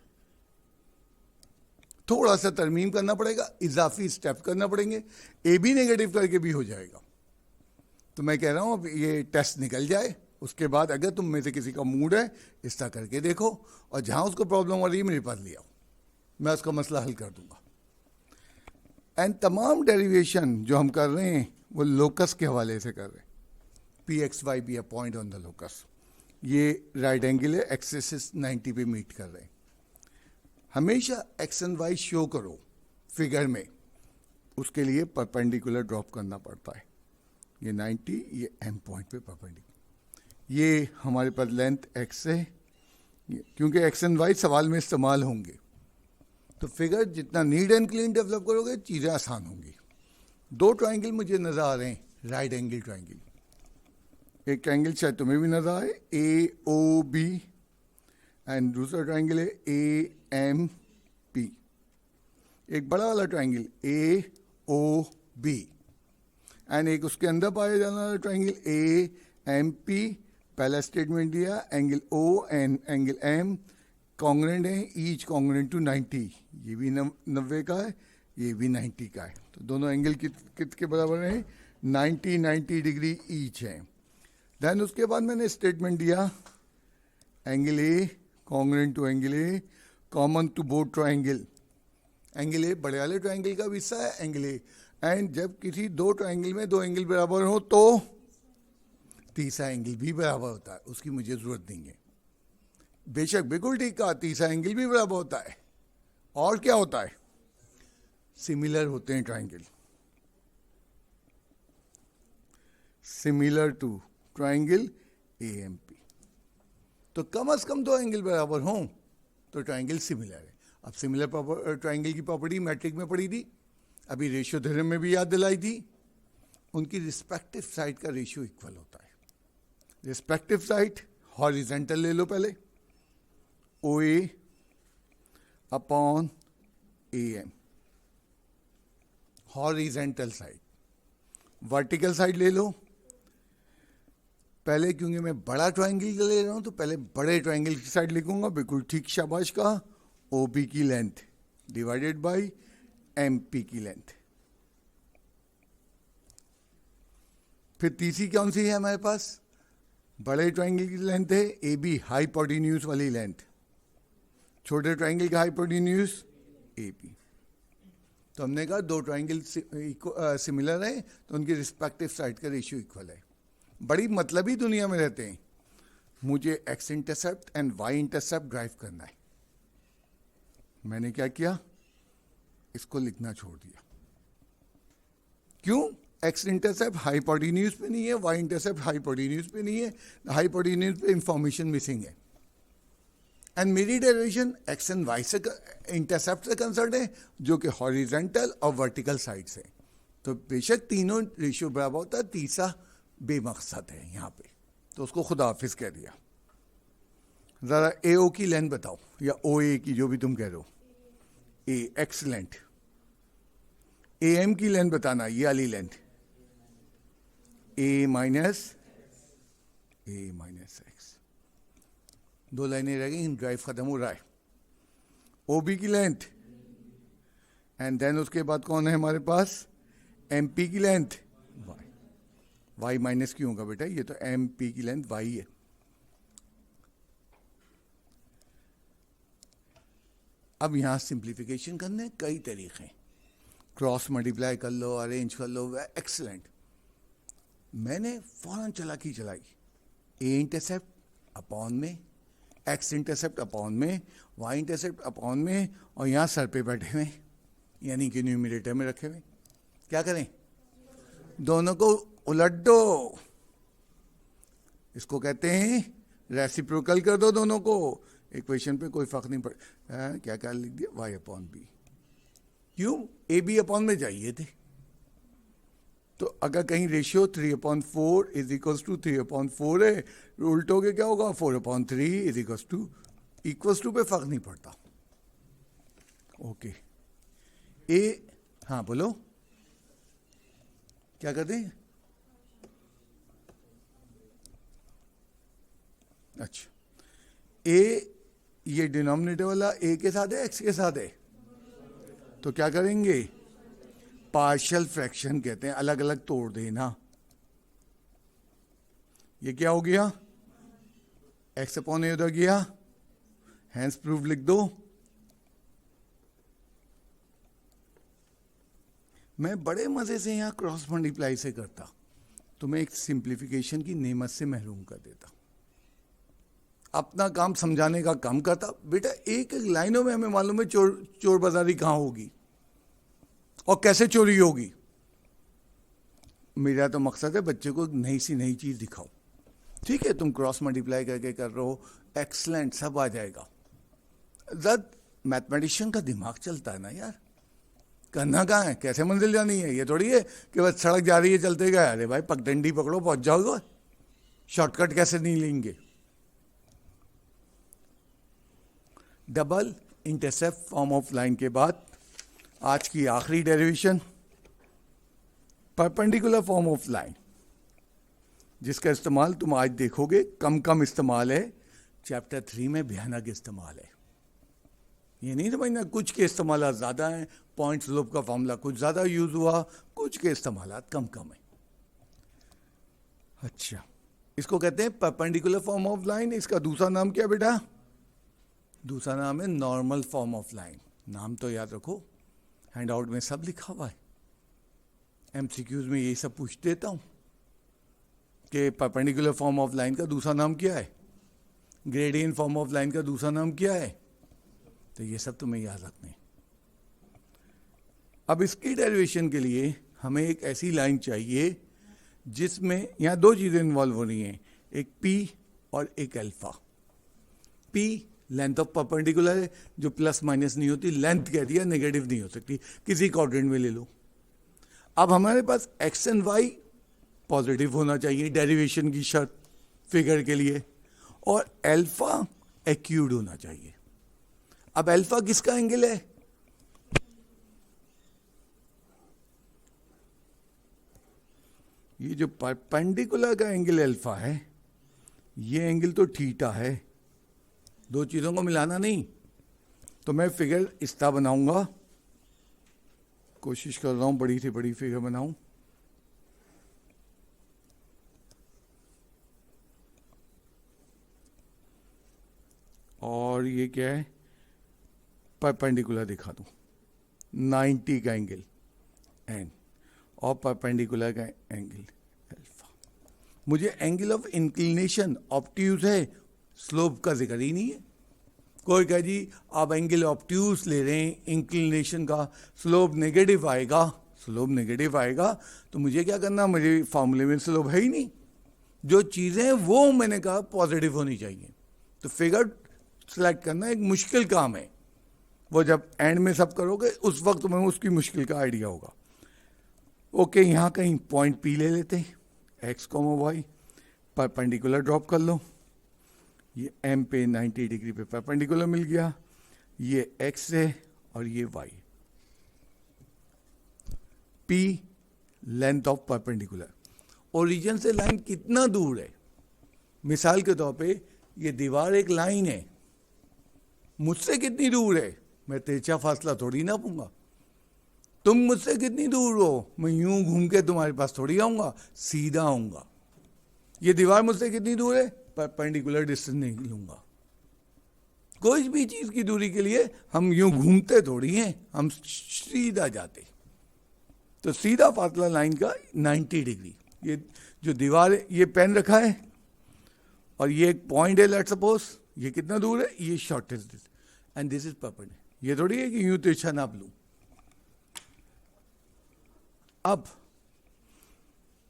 थोड़ा सा तरमीम करना पड़ेगा, इजाफी स्टेप करना पड़ेंगे, ए बी नेगेटिव करके भी हो जाएगा। तो मैं कह रहा हूं अब ये टेस्ट निकल जाए, उसके बाद अगर तुम में से किसी का मूड है इस तरह करके देखो, और जहां उसको प्रॉब्लम हो रही है मेरे पास ले आओ, मैं उसका मसला हल कर दूंगा। एंड तमाम डेरिवेशन जो हम कर रहे हैं वो लोकस के हवाले से कर रहे हैं. P x y be a point on the locus. ये राइट एंगल है, एक्सिस 90 पे मीट कर रहे हैं. हमेशा एक्स एंड वाई शो करो फिगर में, उसके लिए परपेंडिकुलर ड्रॉप करना पड़ता है. ये 90, ये एम पॉइंट पे परपेंडिकुलर. ये हमारे पास लेंथ एक्स है, क्योंकि एक्स एंड वाई सवाल में इस्तेमाल होंगे, तो फिगर जितना नीट एंड क्लीन डेवलप करोगे चीज़ें आसान होंगी. दो ट्राइंगल मुझे नज़र आ रहे हैं, राइट एंगल ट्राइंगल. एक ट्राइंगल शायद तुम्हें भी नज़र आए, ए ओ बी, एंड दूसरा ट्राइंगल है ए एम पी. एक बड़ा वाला triangle A O B, and एक उसके अंदर पाया जाने वाला ट्राइंगल ए एम पी. पहला स्टेटमेंट दिया, angle O and angle M congruent है, ईच कॉन्ग्रेंट टू 90. ये भी 90 का है, ये भी 90 का है. तो दोनों एंगल कित के बराबर हैं, 90 डिग्री ईच है. देन उसके बाद मैंने स्टेटमेंट दिया, angle A congruent to angle A common to both triangle. Angle A बड़े वाले ट्राइंगल का हिस्सा है, एंगल ए. एंड जब किसी दो ट्राइंगल में दो एंगल बराबर हो तो तीसरा एंगल भी बराबर होता है, उसकी मुझे जरूरत नहीं है. बेशक बिल्कुल ठीक कहा, तीसरा एंगल भी बराबर होता है. और क्या होता है, सिमिलर होते हैं triangle, similar to triangle A M P. तो कम से कम दो एंगल बराबर हों तो ट्राइंगल सिमिलर है. अब सिमिलर ट्राइंगल की प्रॉपर्टी मैट्रिक में पढ़ी थी, अभी रेशियो थ्योरम में भी याद दिलाई थी. उनकी रिस्पेक्टिव साइड का रेशियो इक्वल होता है. रिस्पेक्टिव साइड हॉरिजेंटल ले लो पहले, O A upon A M, horizontal side. Vertical side ले लो पहले, क्योंकि मैं बड़ा ट्राइंगल ले रहा हूं तो पहले बड़े ट्राइंगल की साइड लिखूंगा, बिल्कुल ठीक, शाबाश का. ओ बी की length divided by M P की लेंथ. फिर तीसरी कौन सी है हमारे पास, बड़े ट्राइंगल की लेंथ है ए बी, हाइपोटेन्यूज वाली लेंथ. छोटे ट्राइंगल का हाइपोटेन्यूज ए बी. तो हमने कहा दो ट्राइंगल सिमिलर है तो उनकी रिस्पेक्टिव साइड का रेशियो इक्वल है. बड़ी मतलबी दुनिया में रहते हैं. मुझे x intercept and y intercept derive करना है. मैंने क्या किया, इसको लिखना छोड़ दिया. क्यों, एक्स इंटरसेप्ट हाइपोटेन्यूज पे नहीं है, वाई इंटरसेप्ट हाइपोटेन्यूज पे नहीं है. हाइपोटेन्यूज पे इंफॉर्मेशन मिसिंग है. एंड मेरी डेरिवेशन एक्स एंड वाई से इंटरसेप्ट से कंसर्न है, जो कि हॉरिजेंटल और वर्टिकल साइड से. तो बेशक तीनों रेशियो बराबर होता है, तीसरा बेमकसद है यहाँ पे, तो उसको खुदा हाफिज कह दिया. ज़रा ए ओ की लेंथ बताओ, या ओ ए की, जो भी तुम कह रहे हो. ए एक्सलेंट. ए एम की लेंथ बताना, ये वाली लेंथ ए माइनस एक्स. दो लाइनें रह गई, ड्राइव खत्म हो रहा है. ओ बी की लेंथ, एंड देन उसके बाद कौन है हमारे पास, एम पी की लेंथ. वाई माइनस क्यों होगा बेटा, ये तो एम पी की लेंथ वाई है. अब यहां सिंप्लीफिकेशन करने कई तरीके हैं. क्रॉस मल्टीप्लाई कर लो, अरेंज कर लो, एक्सीलेंट. मैंने फौरन चालाकी चलाई, ए इंटरसेप्ट अपॉन में, एक्स इंटरसेप्ट अपॉन में, वाई इंटरसेप्ट अपॉन में, और यहां सर पे बैठे हुए, यानी कि न्यूमरेटर में रखे हुए. क्या करें, दोनों को उलट दो. इसको कहते हैं रेसिप्रोकल कर दो दोनों को. इक्वेशन पे कोई फर्क नहीं पड़ता. क्या क्या लिख दिया, वाई अपॉन बी. क्यों, ए बी अपॉन में चाहिए थे. तो अगर कहीं रेशियो 3/4 इज इक्वल्स टू 3/4 है, उल्टोगे क्या होगा, 4/3 इज इक्वल्स टू पे फर्क नहीं पड़ता. ओके. ए, हाँ बोलो, क्या करते हैं. अच्छा, ए ये डिनोमिनेटर वाला ए के साथ है, एक्स के साथ है, तो क्या करेंगे, पार्शियल फ्रैक्शन कहते हैं, अलग अलग तोड़ देना. ये क्या हो गया, एक्स अपॉन ए उधर गया, हैंस प्रूफ लिख दो. मैं बड़े मजे से यहाँ क्रॉस मल्टीप्लाई से करता, तो मैं एक सिंप्लीफिकेशन की नेमत से महरूम कर देता, अपना काम समझाने का काम करता। बेटा एक एक लाइनों में हमें मालूम है चोर बाजारी कहाँ होगी और कैसे चोरी होगी। मेरा तो मकसद है बच्चे को नई सी नई चीज दिखाओ। ठीक है, तुम क्रॉस मल्टीप्लाई करके कर रहे हो, एक्सलेंट, सब आ जाएगा। जब मैथमेटिशियन का दिमाग चलता है ना यार, करना कहाँ है, कैसे मंजिल जानी है, ये थोड़ी है कि बस सड़क जा रही है चलते गए, अरे भाई पगडंडी पकड़ो पहुंच जाओगे, शॉर्टकट कैसे नहीं लेंगे। Double intercept form of line के बाद आज की आखिरी derivation, perpendicular form of line, जिसका इस्तेमाल तुम आज देखोगे कम कम इस्तेमाल है, चैप्टर 3 में भयानक इस्तेमाल है। ये नहीं समझना कुछ के इस्तेमाल ज़्यादा हैं, पॉइंट स्लोप का फॉर्मूला कुछ ज़्यादा यूज हुआ, कुछ के इस्तेमाल कम कम है। अच्छा, इसको कहते हैं परपेंडिकुलर फॉर्म ऑफ लाइन। इसका दूसरा नाम क्या बेटा? दूसरा नाम है नॉर्मल फॉर्म ऑफ लाइन। नाम तो याद रखो, हैंडआउट में सब लिखा हुआ है, एमसीक्यूज में यही सब पूछ देता हूँ कि परपेंडिकुलर फॉर्म ऑफ लाइन का दूसरा नाम क्या है, ग्रेडियंट फॉर्म ऑफ लाइन का दूसरा नाम क्या है, तो ये सब तुम्हें याद रखने। अब इसकी डेरिवेशन के लिए हमें एक ऐसी लाइन चाहिए जिसमें यहाँ दो चीज़ें इन्वॉल्व हो रही हैं, एक पी और एक alpha. P length of perpendicular है, जो प्लस माइनस नहीं होती, लेंथ कह दिया, नेगेटिव नहीं हो सकती, किसी क्वाड्रेंट में ले लो। अब हमारे पास एक्स एंड वाई पॉजिटिव होना चाहिए डेरिवेशन की शर्त फिगर के लिए, और अल्फा एक्यूड होना चाहिए। अब अल्फा किसका एंगल है? ये जो परपेंडिकुलर का एंगल अल्फा है, ये एंगल तो थीटा है, दो चीजों को मिलाना नहीं। तो मैं फिगर इस तरह बनाऊंगा, कोशिश कर रहा हूं बड़ी से बड़ी फिगर बनाऊं। और ये क्या है? परपेंडिकुलर दिखा दूं, 90 का एंगल एन और परपेंडिकुलर का एंगल अल्फा। मुझे एंगल ऑफ इंक्लिनेशन ऑब्ट्यूज है, स्लोप का जिक्र ही नहीं है। कोई कहे जी आप एंगल ऑब्ट्यूज ले रहे हैं, इंक्लिनेशन का स्लोप नेगेटिव आएगा, स्लोप नेगेटिव आएगा तो मुझे क्या करना, मुझे फॉर्मूले में स्लोप है ही नहीं। जो चीज़ें वो मैंने कहा पॉजिटिव होनी चाहिए, तो फिगर सेलेक्ट करना एक मुश्किल काम है, वो जब एंड में सब करोगे उस वक्त तुम्हें उसकी मुश्किल का आइडिया होगा। ओके, यहाँ कहीं पॉइंट पी ले लेते हैं, x comma y, perpendicular drop कर लो, ये एम पे 90 डिग्री पे परपेंडिकुलर मिल गया, ये एक्स है और ये y. P length of perpendicular, origin से लाइन कितना दूर है। मिसाल के तौर पे ये दीवार एक लाइन है, मुझसे कितनी दूर है, मैं तिरछा फासला थोड़ी ना पूंगा। तुम मुझसे कितनी दूर हो, मैं यूं घूम के तुम्हारे पास थोड़ी आऊंगा, सीधा आऊंगा। ये दीवार मुझसे कितनी दूर है, परपेंडिकुलर डिस्टेंस नहीं लूंगा। कोई भी चीज की दूरी के लिए हम यूं घूमते थोड़ी हैं, हम सीधा जाते। तो सीधा फासला लाइन का 90 डिग्री। ये जो दीवार है, ये पेन रखा है और ये एक पॉइंट है, लेट्स सपोज, ये कितना दूर है, ये shortest and this is perpendicular. ये थोड़ी है कि यूं तिरछा नाप लूं। अब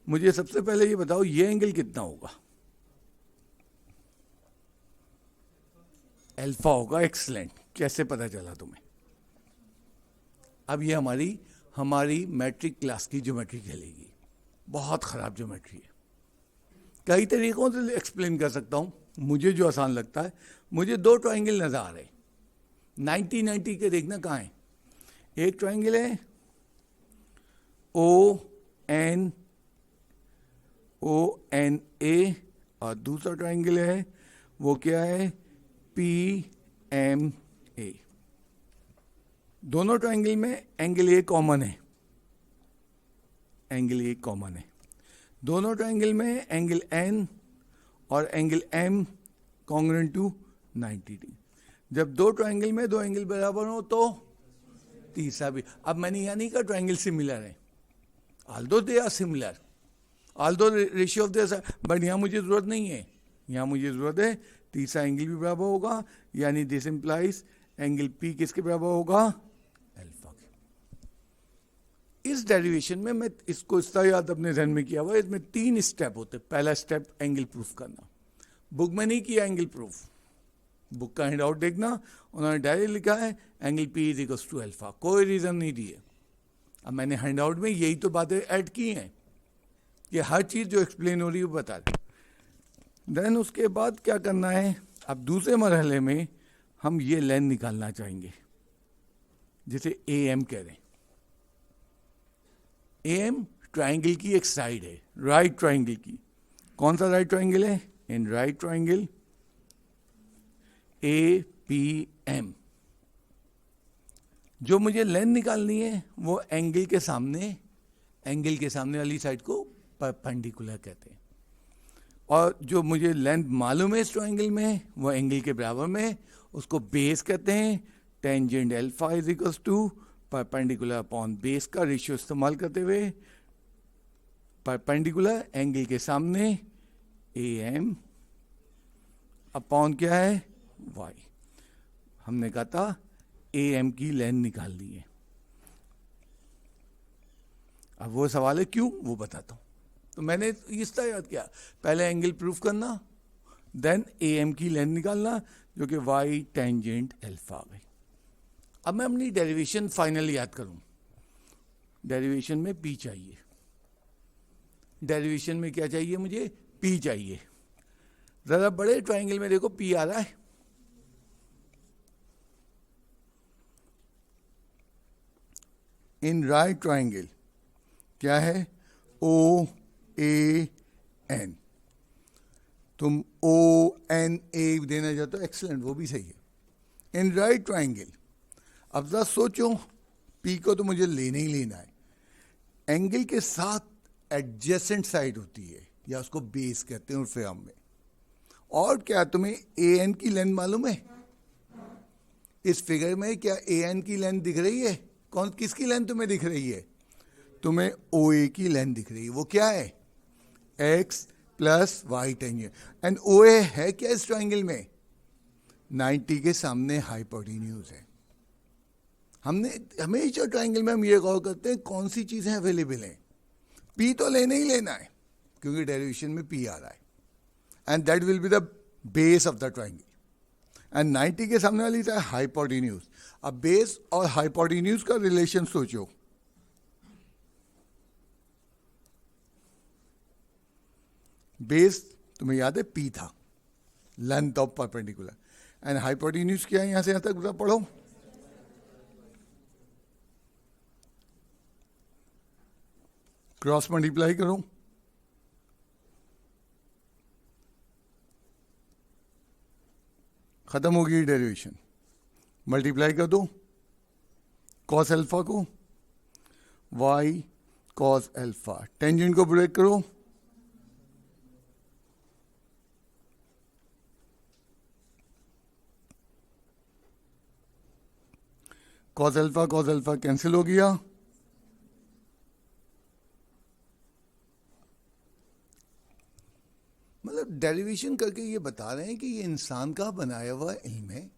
मुझे सबसे पहले ये बताओ, ये एंगल कितना होगा? अल्फा होगा। एक्सलेंट, कैसे पता चला तुम्हें? अब ये हमारी मैट्रिक क्लास की ज्योमेट्री कहलेगी, बहुत खराब ज्योमेट्री है। कई तरीकों से एक्सप्लेन कर सकता हूं, मुझे जो आसान लगता है। मुझे दो ट्रायंगल नजर आ रहे हैं, 90-90 के, देखना कहाँ है। एक ट्रायंगल है ONA और दूसरा ट्रायंगल है वो क्या है, PMA। दोनों ट्रायंगल में एंगल ए कॉमन है, एंगल ए कॉमन है। दोनों ट्रायंगल में एंगल N और angle M congruent to 90 degree. जब दो ट्रायंगल में दो एंगल बराबर हो तो तीसरा भी। अब मैंने यहाँ नहीं कहा ट्राइंगल सिमिलर है, although they are similar, although ratio of this, but यहाँ मुझे ज़रूरत नहीं है, यहाँ मुझे ज़रूरत है तीसरा एंगल भी बराबर होगा, यानी दिस इम्प्लाइज एंगल पी किसके बराबर होगा, अल्फा के। इस डेरिवेशन में मैं इसको इस तरह याद अपने ध्यान में किया हुआ है, इसमें 3 स्टेप होते। पहला स्टेप एंगल प्रूफ करना, बुक में नहीं किया एंगल प्रूफ, बुक का हैंड आउट देखना, उन्होंने डायरेक्ट लिखा है angle P is equals to alpha, कोई रीजन नहीं दिए। अब मैंने हैंड आउट में यही तो बातें ऐड की हैं कि हर चीज जो एक्सप्लेन हो रही है वो बता दें। देन उसके बाद क्या करना है, अब दूसरे मरहले में हम ये लेंथ निकालना चाहेंगे, जिसे ए एम कह रहे हैं। ए एम ट्राइंगल की एक साइड है, राइट ट्राइंगल की। कौन सा राइट ट्राइंगल है, in right triangle A P M. जो मुझे लेंथ निकालनी है वो एंगल के सामने वाली साइड को परपेंडिकुलर कहते हैं, और जो मुझे लेंथ मालूम है इस ट्राइंगल में वो एंगल के बराबर में, उसको बेस कहते हैं। Tangent alpha is equals to perpendicular upon base का रेशियो इस्तेमाल करते हुए परपेंडिकुलर एंगल के सामने ए एम अपॉन क्या है, वाई। हमने कहा था ए एम की लेंथ निकालनी है। अब वो सवाल है क्यों, वो बताता हूं। तो मैंने इस तरह याद किया, पहले एंगल प्रूफ करना, देन ए एम की लेंथ निकालना, जो कि वाई टेंजेंट अल्फा आ गई। अब मैं अपनी डेरिवेशन फाइनल याद करूं। डेरिवेशन में पी चाहिए, डेरिवेशन में क्या चाहिए मुझे, पी चाहिए। जरा बड़े ट्राइंगल में देखो पी आ रहा है, इन राइट ट्राइंगल क्या है, ओ ए एन। तुम ओ एन ए देना चाहते हो, एक्सीलेंट, वो भी सही है। इन राइट ट्राइंगल, अब जरा सोचो, पी को तो मुझे लेना ही लेना है, एंगल के साथ एडजेसेंट साइड होती है, या उसको बेस कहते हैं उर्फे आम में। और क्या तुम्हें ए एन की लेंथ मालूम है? इस फिगर में क्या ए एन की लेंथ दिख रही है? कौन किसकी लेंथ तुम्हें दिख रही है? तुम्हें ओ ए की लेंथ दिख रही है। वो क्या है, x plus y tangent. And O A है क्या इस ट्राइंगल में? 90 के सामने हाइपोटेन्यूज है। हमने हमेशा ट्राइंगल में हम ये गौर करते हैं कौन सी चीजें अवेलेबल हैं। पी तो लेना ही लेना है, क्योंकि डेरिवेशन में पी आ रहा है, and that will be the base of the triangle. And 90 के सामने वाली है हाइपोटेन्यूज। अब बेस और हाइपोटेन्यूज का रिलेशन सोचो। बेस तुम्हें याद है पी था, length of perpendicular, and hypotenuse क्या है, यहां से यहां तक पढ़ो। क्रॉस मल्टीप्लाई करो, खत्म होगी डेरिवेशन। मल्टीप्लाई कर दो कॉस अल्फा को, वाई कॉस अल्फा। टेंजेंट को ब्रेक करो, कॉस अल्फा कैंसिल हो गया। मतलब डेरिवेशन करके ये बता रहे हैं कि ये इंसान का बनाया हुआ इल्म है,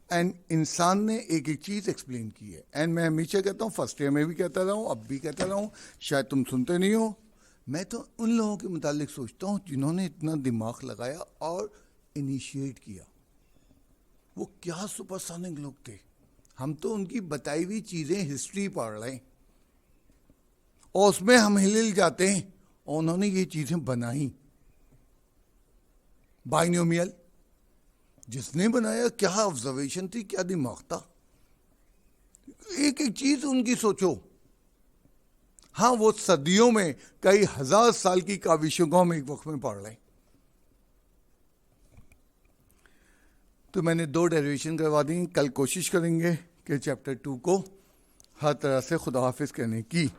एंड इंसान ने एक एक चीज एक्सप्लेन की है। एंड मैं हमेशा कहता हूँ, फर्स्ट ईयर में भी कहता रहा हूँ, अब भी कहता रहा हूँ, शायद तुम सुनते नहीं हो। मैं तो उन लोगों के मुतालिक सोचता हूँ जिन्होंने इतना दिमाग लगाया और इनिशिएट किया। वो क्या सुपरसोनिक लोग थे। हम तो उनकी बताई हुई चीजें हिस्ट्री पढ़ रहे हैं और उसमें हम हिल जाते हैं, और उन्होंने ये चीजें बनाई। बाइनोमियल जिसने बनाया, क्या ऑब्जर्वेशन थी, क्या दिमाग था। एक एक चीज उनकी सोचो। हाँ, वो सदियों में, कई हजार साल की काविशों को हम एक वक्त में पढ़ रहे हैं। तो मैंने 2 डेरिवेशन करवा दी। कल कोशिश करेंगे कि चैप्टर 2 को हर तरह से खुदा हाफिज कहने की।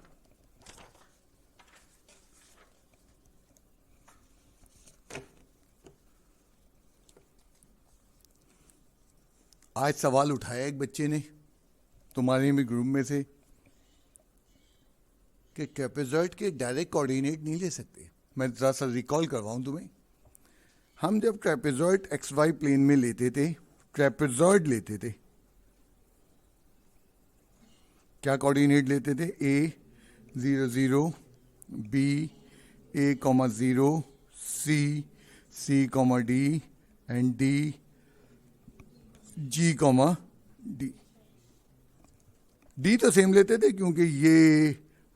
आज सवाल उठाया एक बच्चे ने, तुम्हारे भी ग्रुप में से कि ट्रेपेजॉइड के डायरेक्ट कोऑर्डिनेट नहीं ले सकते। मैं ज़रा सा रिकॉल करवाऊँ तुम्हें। हम जब ट्रेपेजॉइड एक्स वाई प्लेन में लेते थे, ट्रेपेजॉइड लेते थे, क्या कोऑर्डिनेट लेते थे? ए 0 0, B A, 0, C, C, D and D, G, D। D तो सेम लेते थे क्योंकि ये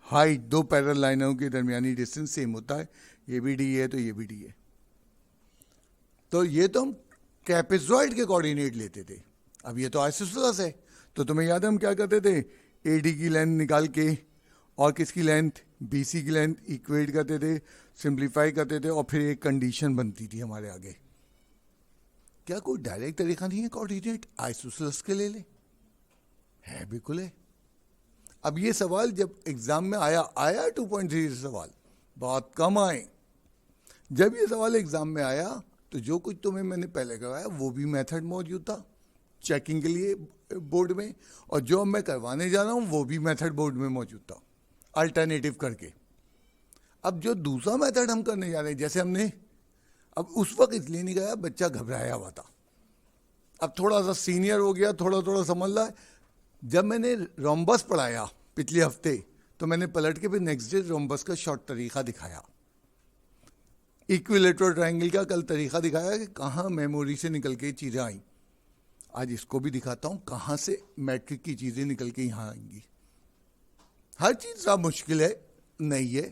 हाइट दो पैरेलल लाइनों के दरमियानी डिस्टेंस सेम होता है। ये भी D है तो ये भी D है। तो ये तो हम ट्रेपेजॉइड के कोऑर्डिनेट लेते थे। अब ये तो आइसोसेलेस है, तो तुम्हें याद है हम क्या करते थे? AD की लेंथ निकाल के और किसकी लेंथ? BC की लेंथ इक्वेट करते थे, सिंप्लीफाई करते थे और फिर एक कंडीशन बनती थी हमारे आगे। क्या कोई डायरेक्ट तरीका नहीं है कोऑर्डिनेट आइसोसेलेस के ले ले? है, बिल्कुल है। अब ये सवाल जब एग्जाम में आया 2.3 से सवाल बहुत कम आए। जब ये सवाल एग्जाम में आया तो जो कुछ तुम्हें मैंने पहले करवाया वो भी मेथड मौजूद था चेकिंग के लिए बोर्ड में, और जो अब मैं करवाने जा रहा हूँ वो भी मेथड बोर्ड में मौजूद था अल्टरनेटिव करके। अब जो दूसरा मेथड हम करने जा रहे हैं, जैसे हमने अब उस वक्त इसलिए नहीं गया, बच्चा घबराया हुआ था। अब थोड़ा सा सीनियर हो गया, थोड़ा थोड़ा समझ रहा है। जब मैंने रोम्बस पढ़ाया पिछले हफ्ते तो मैंने पलट के फिर नेक्स्ट डे रोम्बस का शॉर्ट तरीका दिखाया, इक्विलेटरल ट्रायंगल का कल तरीका दिखाया कि कहाँ मेमोरी से निकल के चीज़ें आई। आज इसको भी दिखाता हूँ कहाँ से मैट्रिक की चीज़ें निकल के यहाँ आएंगी। हर चीज़ ज़्यादा मुश्किल है नहीं है।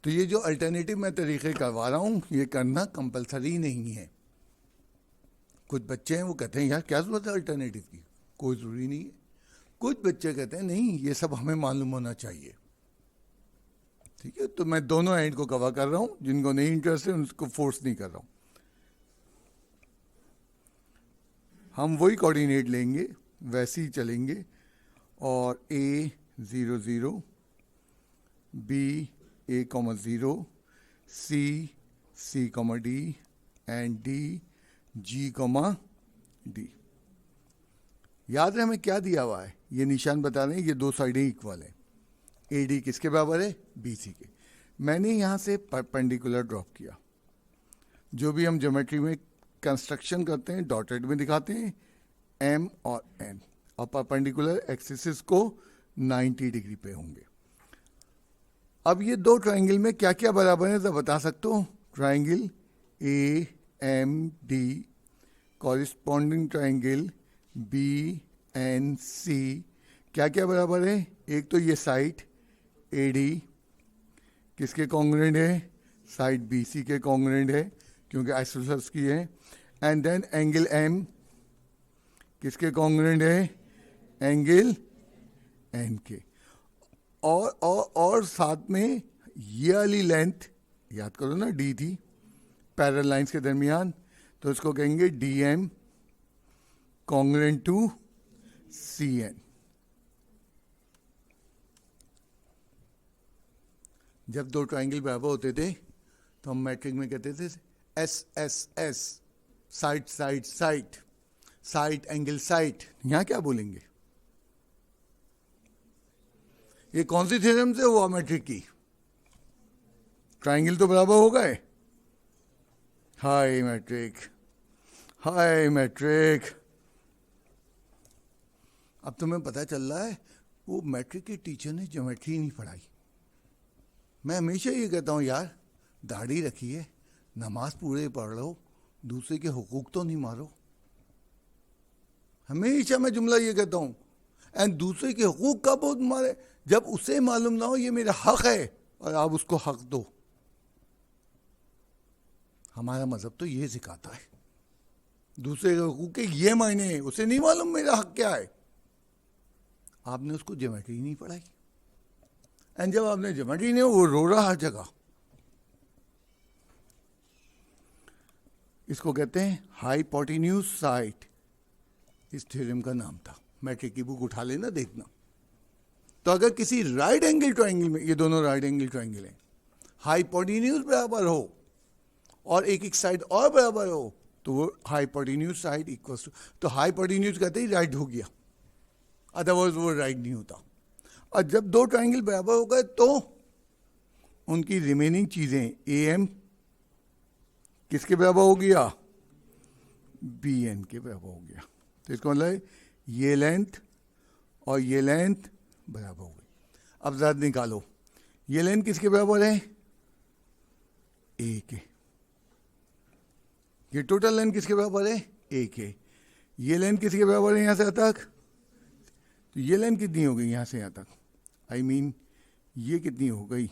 तो ये जो अल्टरनेटिव मैं तरीके करवा रहा हूँ ये करना कंपलसरी नहीं है। कुछ बच्चे हैं वो कहते हैं यार क्या जरूरत है अल्टरनेटिव की, कोई ज़रूरी नहीं है। कुछ बच्चे कहते हैं नहीं ये सब हमें मालूम होना चाहिए। ठीक है, तो मैं दोनों एंड को कवर कर रहा हूँ, जिनको नहीं इंटरेस्ट है उनको फोर्स नहीं कर रहा हूँ। हम वही कोऑर्डिनेट लेंगे, वैसे ही चलेंगे, और A 0 0, B A, 0, C C, D and D G, D। याद है हमें क्या दिया हुआ है? ये निशान बता रहे हैं ये दो साइडें इक्वल हैं। AD किसके बराबर है? BC के। मैंने यहाँ से परपेंडिकुलर ड्रॉप किया। जो भी हम ज्योमेट्री में कंस्ट्रक्शन करते हैं डॉटेड में दिखाते हैं M और N, और परपेंडिकुलर एक्सिस को 90 डिग्री पे होंगे। अब ये दो ट्रायंगल में क्या क्या बराबर है तो बता सकते हो? Triangle AMD corresponding triangle BNC क्या क्या बराबर है? एक तो ये साइड AD किसके कॉन्ग्रेंट है? साइड BC के कॉन्ग्रेंट है क्योंकि आइसोसेलेस की है। एंड देन एंगल M किसके कॉन्ग्रेंट है? एंगल N के। और साथ में ये वाली लेंथ याद करो ना, D थी पैरेलल लाइंस के दरमियान, तो इसको कहेंगे DM कॉन्ग्रेंट टू CN। जब दो ट्रायंगल बराबर होते थे तो हम मैट्रिक में कहते थे SSS, side side side, side angle side. यहां क्या बोलेंगे? ये कौन सी थ्योरम से हुआ मैट्रिक की? ट्रायंगल तो बराबर हो गए। हाय मैट्रिक, हाय मैट्रिक। अब तुम्हें पता चल रहा है वो मैट्रिक के टीचर ने ज्योमेट्री नहीं पढ़ाई। मैं हमेशा ये कहता हूँ यार दाढ़ी रखिए, नमाज पूरे पढ़ लो, दूसरे के हुकूक तो नहीं मारो। हमेशा मैं जुमला ये कहता हूँ। एंड दूसरे के हुकूक कब बहुत मारे? जब उसे मालूम ना हो ये मेरा हक है और आप उसको हक दो। हमारा मजहब तो ये सिखाता है। दूसरे के हुकूक के ये मायने हैं, उसे नहीं मालूम मेरा हक क्या है। आपने उसको ज्योमेट्री नहीं पढ़ाई। एंड जब आपने ज्योमेट्री नहीं, वो रो रहा हर जगह। इसको कहते हैं हाइपोटेन्यूज साइड। इस थ्योरम का नाम था। मैट्रिक की बुक उठा लेना देखना। तो अगर किसी राइट एंगल ट्रायंगल में, ये दोनों राइट एंगल ट्रायंगल हैं, हाइपोटेन्यूज बराबर हो और एक एक साइड और बराबर हो तो वो हाइपोटेन्यूज साइड इक्वल्स टू, तो हाइपोटेन्यूज कहते ही राइट हो गया, अदरवाइज वो राइट नहीं होता। और जब दो ट्राइंगल बराबर हो गए तो उनकी रिमेनिंग चीजें ए एम किसके बराबर हो गया, बी एन के बराबर हो गया। तो इसका मतलब है ये लेंथ और ये लेंथ बराबर हो गई। अब जरा निकालो, ये लेंथ किसके बराबर है, ए के। ये टोटल लेंथ किसके बराबर है, ए के। ये लेंथ किसके बराबर है यहां से यहां तक, तो ये लेंथ कितनी हो गई यहां से यहां तक, आई मीन ये कितनी हो गई,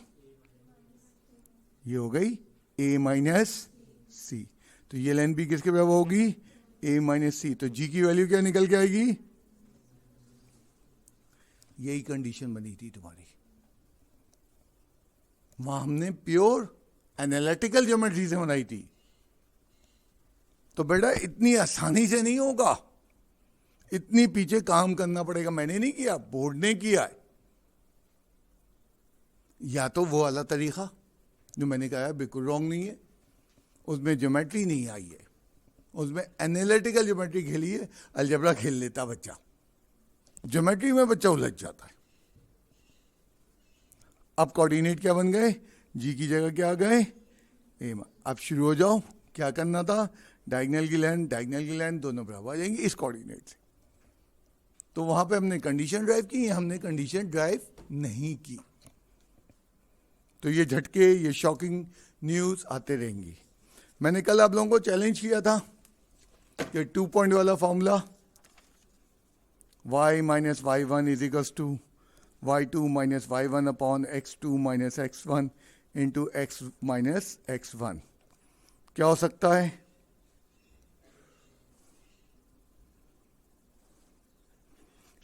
ये हो गई ए माइनस सी। तो ये लेंथ भी किसके बराबर होगी, ए माइनस सी। तो जी की वैल्यू क्या निकल के आएगी, यही कंडीशन बनी थी तुम्हारी। वहां हमने प्योर एनालिटिकल ज्योमेट्री से बनाई थी। तो बेटा इतनी आसानी से नहीं होगा, इतनी पीछे काम करना पड़ेगा। मैंने नहीं किया, बोर्ड ने किया है। या तो वो वाला तरीका जो मैंने कहा बिल्कुल रॉन्ग नहीं है, उसमें ज्योमेट्री नहीं आई है, उसमें एनालिटिकल ज्योमेट्री खेली है। अलजेब्रा खेल लेता बच्चा, ज्योमेट्री में बच्चा उलझ जाता है। अब कोऑर्डिनेट क्या बन गए, जी की जगह क्या आ गए, ए। अब शुरू हो जाओ, क्या करना था, डायगोनल की लेंथ दोनों बराबर आ जाएंगी इस कोऑर्डिनेट से। तो वहां पे हमने कंडीशन ड्राइव की, हमने कंडीशन ड्राइव नहीं की। तो ये झटके, ये शॉकिंग न्यूज आते रहेंगी। मैंने कल आप लोगों को चैलेंज किया था कि 2 पॉइंट वाला formula y minus y one is equals to y2 minus y one upon x2 minus x1 into x minus x1 क्या हो सकता है।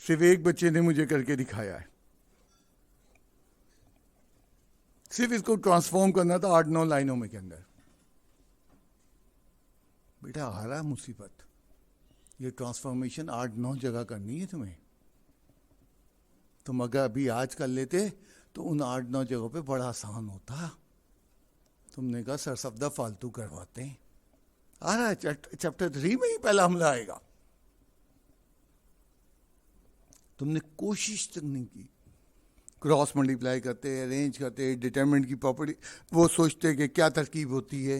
सिर्फ एक बच्चे ने मुझे करके दिखाया है। सिर्फ इसको ट्रांसफॉर्म करना था 8-9 लाइनों में के अंदर। बेटा आ रहा मुसीबत, ये ट्रांसफॉर्मेशन 8-9 जगह करनी है तुम्हें। तुम अगर अभी आज कर लेते तो उन 8-9 जगहों पे बड़ा आसान होता। तुमने कहा सर शब्द फालतू करवाते हैं। आ रहा है चैप्टर 3 में ही पहला हमला आएगा। तुमने कोशिश तक नहीं की। क्रॉस मल्टीप्लाई करते, अरेंज करते, डिटरमिनेंट की प्रॉपर्टी, वो सोचते कि क्या तरकीब होती है,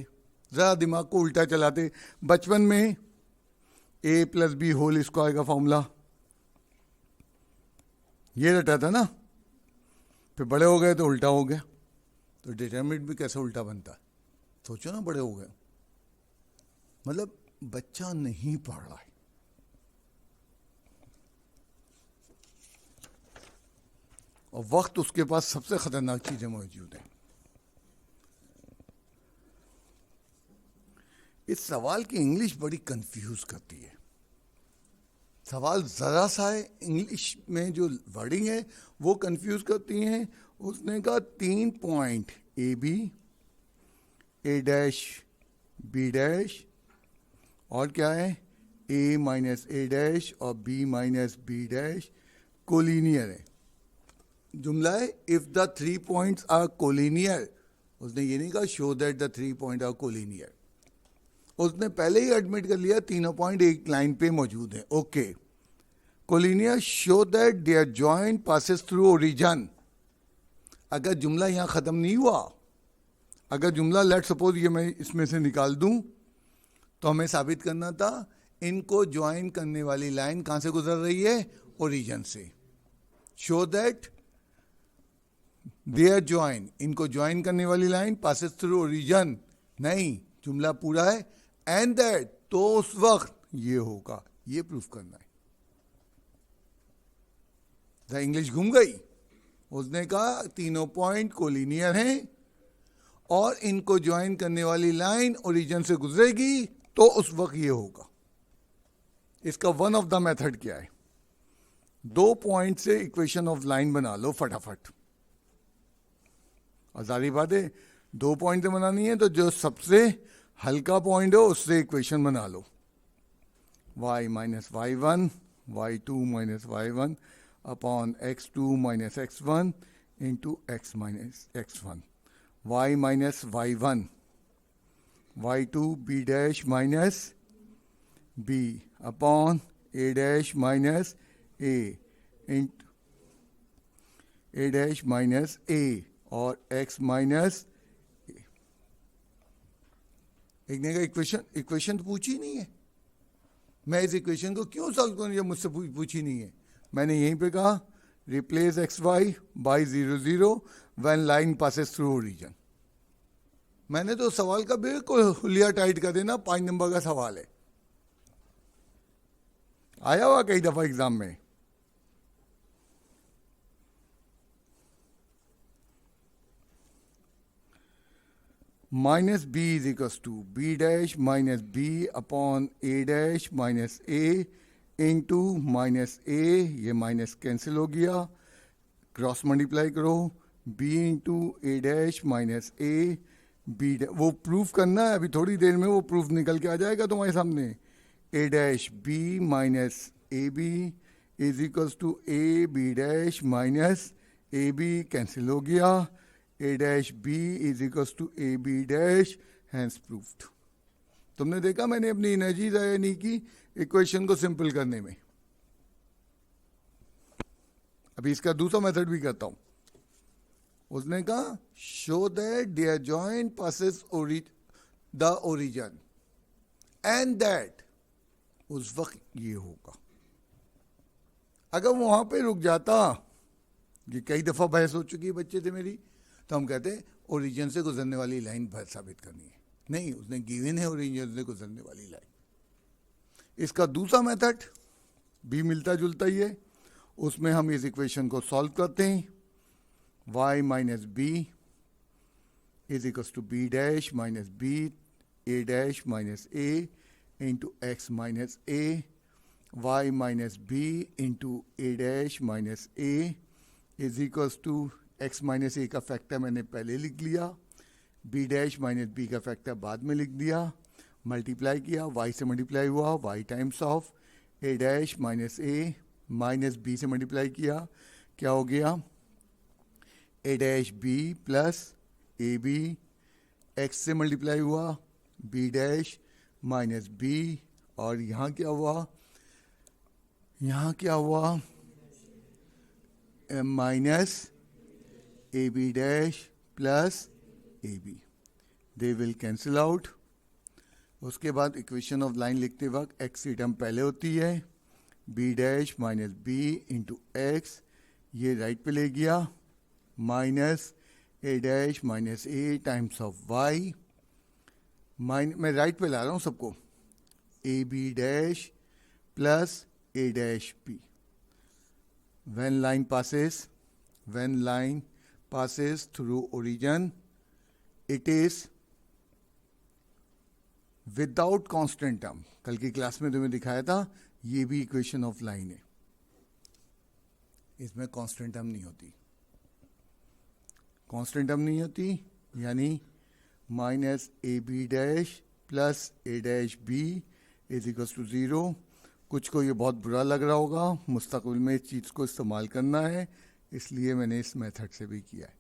जरा दिमाग को उल्टा चलाते। बचपन में a plus b whole square का फॉर्मूला ये रटा था ना, फिर बड़े हो गए तो उल्टा हो गया। तो डिटरमिनेंट भी कैसे उल्टा बनता है, सोचो ना, बड़े हो गए। मतलब बच्चा नहीं पढ़ रहा है। और वक्त उसके पास सबसे खतरनाक चीजें मौजूद हैं। इस सवाल की इंग्लिश बड़ी कंफ्यूज करती है। सवाल जरा सा है, इंग्लिश में जो वर्डिंग है वो कंफ्यूज करती हैं। उसने कहा 3 point A B, A dash B dash, और क्या है ए माइनस ए डैश और B minus B dash collinear है। जुमला है if the 3 points are collinear. उसने ये नहीं कहा show that the 3 point are collinear. उसने पहले ही एडमिट कर लिया तीनों पॉइंट एक लाइन पे मौजूद है। Okay, collinear show that their joint passes through origin. अगर जुमला यहां खत्म नहीं हुआ, अगर जुमला लेट सपोज ये मैं इसमें से निकाल दूं, तो हमें साबित करना था इनको ज्वाइन करने वाली लाइन कहां से गुजर रही है, ओरिजिन से। शो दैट देयर ज्वाइन, इनको ज्वाइन करने वाली लाइन पासेस थ्रू ओरिजिन। नहीं, जुमला पूरा है एंड दैट, तो उस वक्त ये होगा, ये प्रूफ करना है। इंग्लिश घूम गई। उसने कहा तीनों पॉइंट कोलिनियर हैं और इनको ज्वाइन करने वाली लाइन ओरिजिन से गुजरेगी, तो उस वक्त ये होगा। इसका वन ऑफ द मेथड क्या है, 2 पॉइंट से इक्वेशन ऑफ लाइन बना लो फटाफट। और सारी बात है 2 पॉइंट से बनानी है तो जो सबसे हल्का पॉइंट हो उससे इक्वेशन बना लो। y minus y one, y2 minus y one upon x2 minus x1 into x minus x1, y minus y one, y2 b dash minus b upon a dash minus a into a dash minus a और x minus ए। एक ने कहा equation तो पूछी नहीं है, मैं इस इक्वेशन को क्यों सॉल्व करूं जब मुझसे पूछी नहीं है। मैंने यहीं पे कहा replace x y by 0 0 when line passes through origin. मैंने तो सवाल का बिल्कुल हुलिया टाइट कर देना, 5 नंबर का सवाल है, आया हुआ कई दफा एग्जाम में। Minus b is equal to b dash minus b upon a dash minus a into minus a, ये माइनस कैंसिल हो गया, क्रॉस मल्टीप्लाई करो, b into a dash minus A b, वो प्रूफ करना है, अभी थोड़ी देर में वो प्रूफ निकल के आ जाएगा तुम्हारे सामने। A dash b minus A b is equal to a B dash minus A b, cancel हो गया, a dash B is equal to a B dash, hence proved. तुमने देखा मैंने अपनी एनर्जी ज़ाया नहीं की इक्वेशन को सिंपल करने में। अभी इसका दूसरा मेथड भी करता हूं। उसने कहा show that the adjoint passes the origin and that, उस वक्त ये होगा। अगर वो वहां पे रुक जाता, ये कई दफा बहस हो चुकी है बच्चे से मेरी, तो हम कहते हैं ओरिजिन से गुजरने वाली लाइन साबित करनी है। नहीं, उसने गिवन है ओरिजिन से गुजरने वाली लाइन। इसका दूसरा मेथड भी मिलता जुलता ही है, उसमें हम इस इक्वेशन को सॉल्व करते हैं। y minus b is equal to b dash minus b A dash minus a into x minus a, y minus B into a dash minus a is equal to x minus a का factor मैंने पहले लिख लिया, b dash minus b का factor बाद में लिख दिया, मल्टीप्लाई किया, y से मल्टीप्लाई हुआ, y times of a dash minus a minus b से मल्टीप्लाई किया, क्या हो गया, a dash b plus a b, x से मल्टीप्लाई हुआ, बी डैश माइनस बी, और यहाँ क्या हुआ, यहाँ क्या हुआ, minus A B dash plus a b, they will cancel out. उसके बाद इक्वेशन ऑफ लाइन लिखते वक्त एक्स की टर्म पहले होती है, B dash minus B into x, ये राइट पे ले गया, minus A dash minus A times of y, मैं राइट पे ला रहा हूँ सबको, A B dash plus A dash B. when line passes through origin, it is without constant term. कल की क्लास में तुम्हें दिखाया था, ये भी इक्वेशन ऑफ लाइन है, इसमें कांस्टेंट टर्म नहीं होती, कांस्टेंट टर्म नहीं होती, यानी minus A B dash plus A dash B is equal to 0। कुछ को ये बहुत बुरा लग रहा होगा, मुस्तकबिल में इस चीज़ को इस्तेमाल करना है, इसलिए मैंने इस मेथड से भी किया है।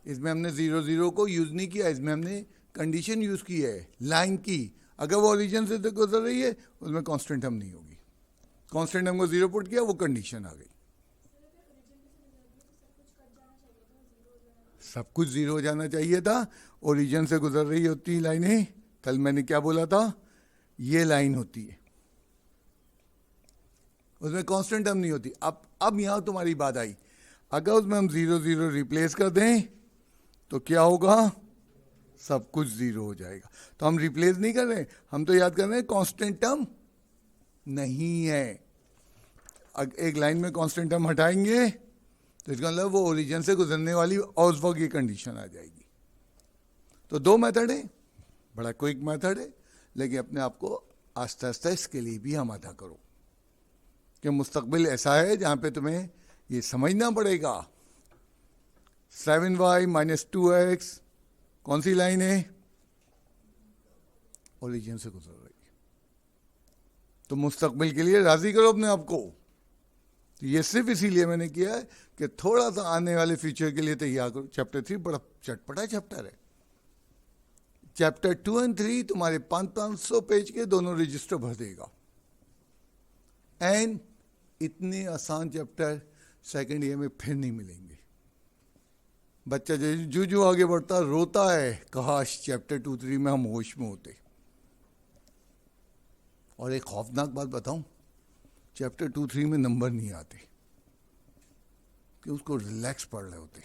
इसमें हमने 0 0 को यूज़ नहीं किया, इसमें हमने कंडीशन यूज़ की है लाइन की। अगर वो ओरिजिन से गुजर रही है उसमें कांस्टेंट टर्म नहीं होगी, कांस्टेंट टर्म को 0 पुट किया, वो कंडीशन आ गई, सब कुछ 0 हो जाना चाहिए था। ओरिजिन से गुजर रही होती लाइनें, कल मैंने क्या बोला था, ये लाइन होती है, उसमें कांस्टेंट टर्म नहीं होती। अब यहाँ तुम्हारी बात आई, अगर उसमें हम 0 0 रिप्लेस कर दें तो क्या होगा, सब कुछ 0 हो जाएगा। तो हम रिप्लेस नहीं कर रहे, हम तो याद कर रहे हैं कांस्टेंट टर्म नहीं है। एक लाइन में कांस्टेंट टर्म हटाएंगे तो इसका मतलब वो ओरिजिन से गुजरने वाली और उस वक्त ये कंडीशन आ जाएगी। तो 2 मेथड है, बड़ा क्विक मेथड है, लेकिन अपने आप को आस्ते आस्ते इसके लिए भी हम अदा करो कि मुस्तकबिल ऐसा है जहाँ पे तुम्हें ये समझना पड़ेगा 7y माइनस 2x कौन सी लाइन है, ओरिजिन से गुजर रही है। तो मुस्तकबिल के लिए राजी करो अपने आप को। तो ये सिर्फ इसीलिए मैंने किया है कि थोड़ा सा आने वाले फ्यूचर के लिए तैयार करो। चैप्टर 3 बड़ा चटपटा चैप्टर है, चैप्टर 2 और 3 तुम्हारे 500 पेज के दोनों रजिस्टर भर देगा। एंड इतने आसान चैप्टर सेकेंड ईयर में फिर नहीं मिलेंगे। बच्चा जो जो आगे बढ़ता रोता है, काश चैप्टर 2, 3 में हम होश में होते। और एक खौफनाक बात बताऊं, चैप्टर 2, 3 में नंबर नहीं आते कि उसको रिलैक्स पढ़ रहे होते।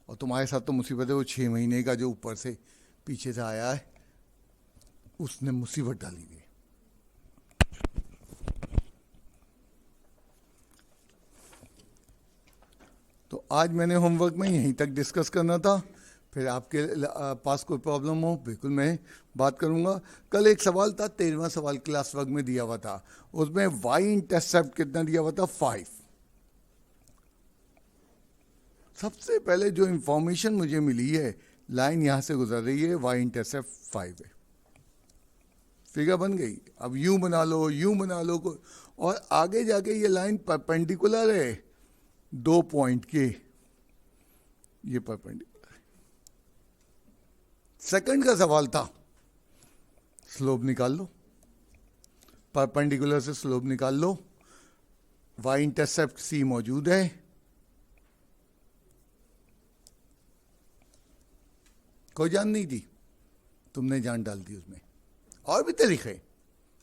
और तुम्हारे साथ तो मुसीबत है, वो 6 महीने का जो ऊपर से पीछे से आया है उसने मुसीबत डाली हुई है। तो आज मैंने होमवर्क में यहीं तक डिस्कस करना था। फिर आपके पास कोई प्रॉब्लम हो बिल्कुल मैं बात करूंगा। कल एक सवाल था, 13वां सवाल क्लास वर्क में दिया हुआ था, उसमें वाई इंटरसेप्ट कितना दिया हुआ था? 5। सबसे पहले जो इंफॉर्मेशन मुझे मिली है, लाइन यहां से गुजर रही है, वाई इंटरसेप्ट 5 है। फिगर बन गई। अब यूं बना लो और आगे जाके ये लाइन परपेंडिकुलर है 2 पॉइंट के, ये परपेंडिकुलर है। सेकंड का सवाल था, स्लोप निकाल लो, परपेंडिकुलर से स्लोप निकाल लो। वाई इंटरसेप्ट सी मौजूद है, कोई जान नहीं थी, तुमने जान डाल दी उसमें। और भी तरीके,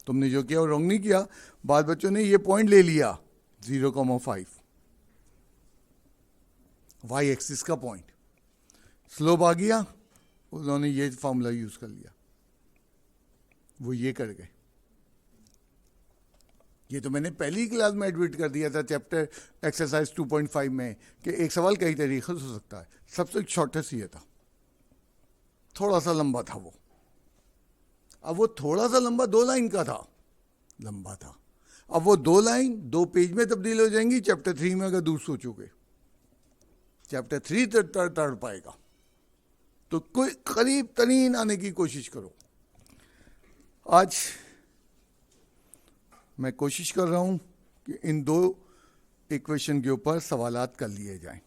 तुमने जो किया वो रॉन्ग नहीं किया। बाद बच्चों ने ये पॉइंट ले लिया 0,5 वाई एक्सिस का पॉइंट, स्लोप आ गया, उन्होंने ये फॉर्मूला यूज कर लिया, वो ये कर गए। ये तो मैंने पहली क्लास में एडमिट कर दिया था चैप्टर एक्सरसाइज 2.5 में कि एक सवाल कई तरीके से हो सकता है। सबसे शॉर्टेस्ट ये था, थोड़ा सा लंबा था वो। अब वो थोड़ा सा लंबा 2 लाइन का था, लंबा था। अब वो 2 लाइन 2 पेज में तब्दील हो जाएंगी चैप्टर 3 में अगर दूर सोचोगे। चैप्टर 3 तड़ पाएगा, तो कोई करीब तरीन आने की कोशिश करो। आज मैं कोशिश कर रहा हूं कि इन 2 इक्वेशन के ऊपर सवालात कर लिए जाएं।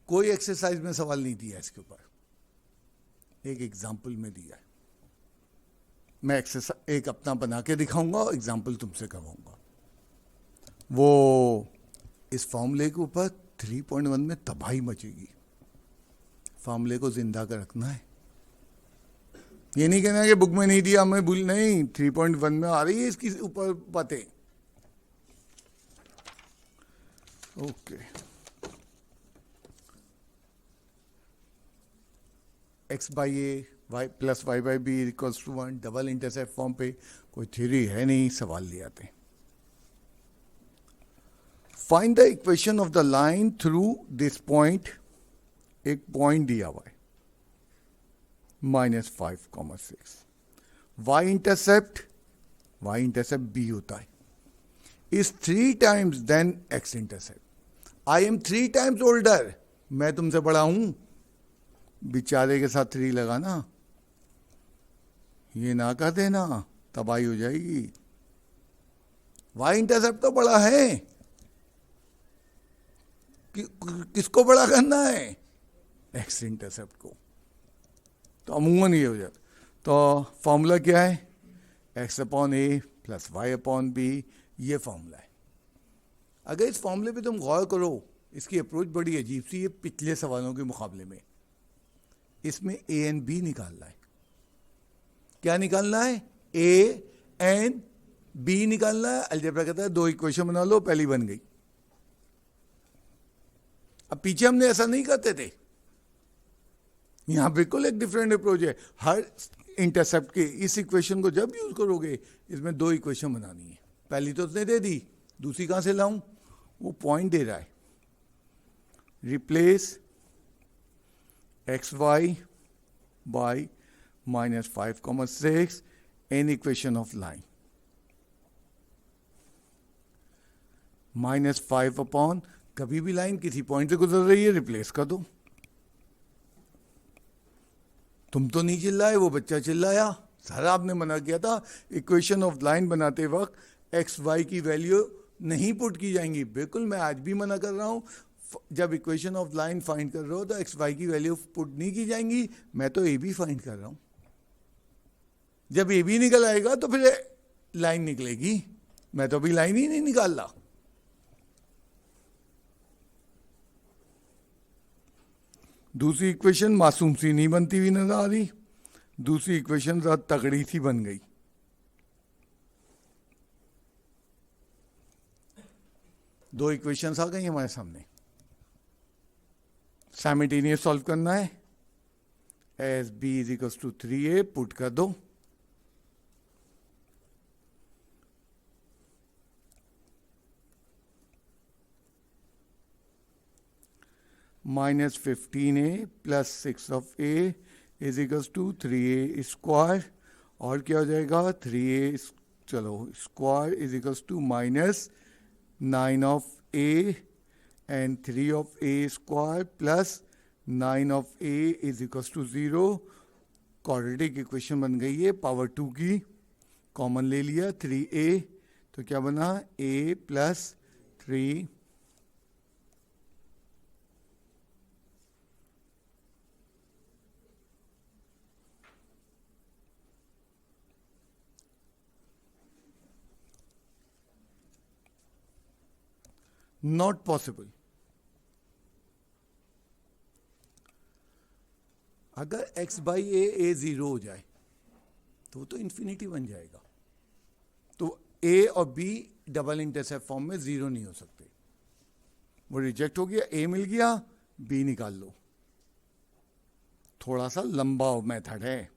कोई एक्सरसाइज में सवाल नहीं दिया इसके ऊपर, एक एग्जाम्पल में दिया है। मैं एक्सरसाइज एक अपना बना के दिखाऊंगा और एग्जाम्पल तुमसे करवाऊंगा। वो इस फॉर्मूले के ऊपर 3.1 में तबाही मचेगी। फॉर्मूले को जिंदा कर रखना है। ये नहीं कहना कि बुक में नहीं दिया, मैं भूल नहीं, 3.1 में आ रही है इसकी ऊपर बातें। Okay, x by a y plus y by b equals to 1, double intercept form पे कोई थ्योरी है नहीं, सवाल ले आते हैं। Find the equation of the line through this point, एक पॉइंट दिया हुआ है -5,6। वाई इंटरसेप्ट बी होता है, is 3 times then x intercept. I am 3 times older, मैं तुमसे बड़ा हूं, बेचारे के साथ 3 लगाना, ये ना कर देना, तबाही हो जाएगी। वाई इंटरसेप्ट तो बड़ा है, किसको बड़ा करना है? एक्स इंटरसेप्ट को। तो अमूमन ये हो जाता। तो फॉर्मूला क्या है? x/a प्लस y/b, ये फॉर्मूला है। अगर इस फॉर्मूले पे तुम गौर करो, इसकी अप्रोच बड़ी अजीब सी है पिछले सवालों के मुकाबले में। इसमें a एंड b निकालना है। क्या निकालना है? a एंड b निकालना है। अलजेब्रा कहता है 2 इक्वेशन बना लो, पहली बन गई। अब पीछे हमने ऐसा नहीं करते थे, यहां बिल्कुल एक डिफरेंट अप्रोच है। हर इंटरसेप्ट के इस इक्वेशन को जब यूज करोगे, इसमें 2 इक्वेशन बनानी है। पहली तो उसने दे दी, दूसरी कहां से लाऊं? वो पॉइंट दे रहा है। Replace xy by -5,6 in equation of line, -5 upon, कभी भी लाइन किसी पॉइंट से गुजर रही है, रिप्लेस कर दो। तुम तो नहीं चिल्लाए, वो बच्चा चिल्लाया। सारा आपने मना किया था इक्वेशन ऑफ लाइन बनाते वक्त एक्स वाई की वैल्यू नहीं पुट की जाएंगी। बिल्कुल मैं आज भी मना कर रहा हूं, जब इक्वेशन ऑफ लाइन फाइंड कर रहे हो तो एक्स वाई की वैल्यू पुट नहीं की जाएंगी, मैं तो ए बी फाइंड कर रहा हूं। जब ए बी निकल आएगा तो फिर लाइन निकलेगी, मैं तो अभी लाइन ही नहीं निकाल रहा। दूसरी इक्वेशन मासूम सी नहीं बनती हुई नजर आ रही, दूसरी इक्वेशन जरा तगड़ी सी बन गई। दो इक्वेशंस आ गई हमारे सामने, साइमल्टेनियस सॉल्व करना है। As b is equal to 3a put कर दो, minus 15a plus 6 of a is equal to 3a square, और क्या हो जाएगा 3a चलो square is equal to minus 9 of a and 3 of a square plus 9 of a is equal to 0। Quadratic equation बन गई है पावर 2 की, common ले लिया 3a, तो क्या बना a प्लस 3 नॉट पॉसिबल। अगर x बाई ए जीरो हो जाए तो वो तो इन्फिनिटी बन जाएगा, तो a और b डबल इंटरसेप्ट फॉर्म में जीरो नहीं हो सकते, वो रिजेक्ट हो गया, a मिल गया, b निकाल लो। थोड़ा सा लंबा मेथड है,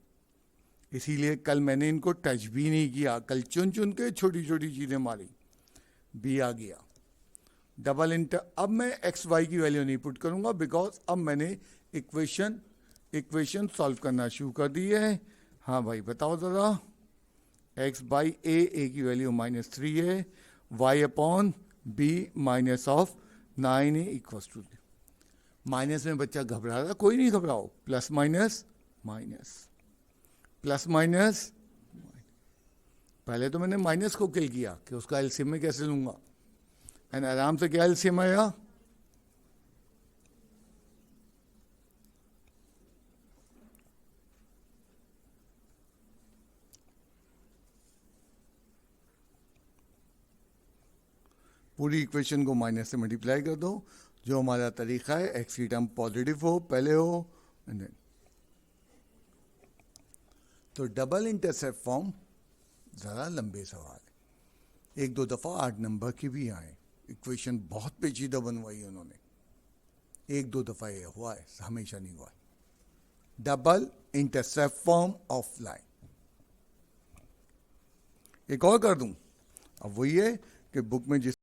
इसीलिए कल मैंने इनको टच भी नहीं किया, कल चुन चुन के छोटी छोटी चीजें मारी, b आ गया। डबल इंटर, अब मैं एक्स वाई की वैल्यू नहीं पुट करूंगा बिकॉज अब मैंने इक्वेशन सॉल्व करना शुरू कर दी है। हाँ भाई बताओ जरा, एक्स बाई ए की वैल्यू -3 है, y upon b minus of 9a equal to, minus में बच्चा घबरा रहा, कोई नहीं घबराओ, plus minus minus plus minus, पहले तो मैंने माइनस को किल किया कि उसका एलसीएम में कैसे लूंगा, एंड आराम से क्या एलसीएम आया, पूरी इक्वेशन को माइनस से मल्टीप्लाई कर दो, जो हमारा तरीका है एक्स की टर्म पॉजिटिव हो पहले हो एंड देन, तो डबल इंटरसेप्ट फॉर्म जरा लंबे सवाल है, एक दो दफा 8 नंबर की भी आए, इक्वेशन बहुत पेचीदा बनवाई उन्होंने, एक दो दफा ये हुआ है, हमेशा नहीं हुआ है। Double intercept form of line, एक और कर दूं, अब वही है कि बुक में जिस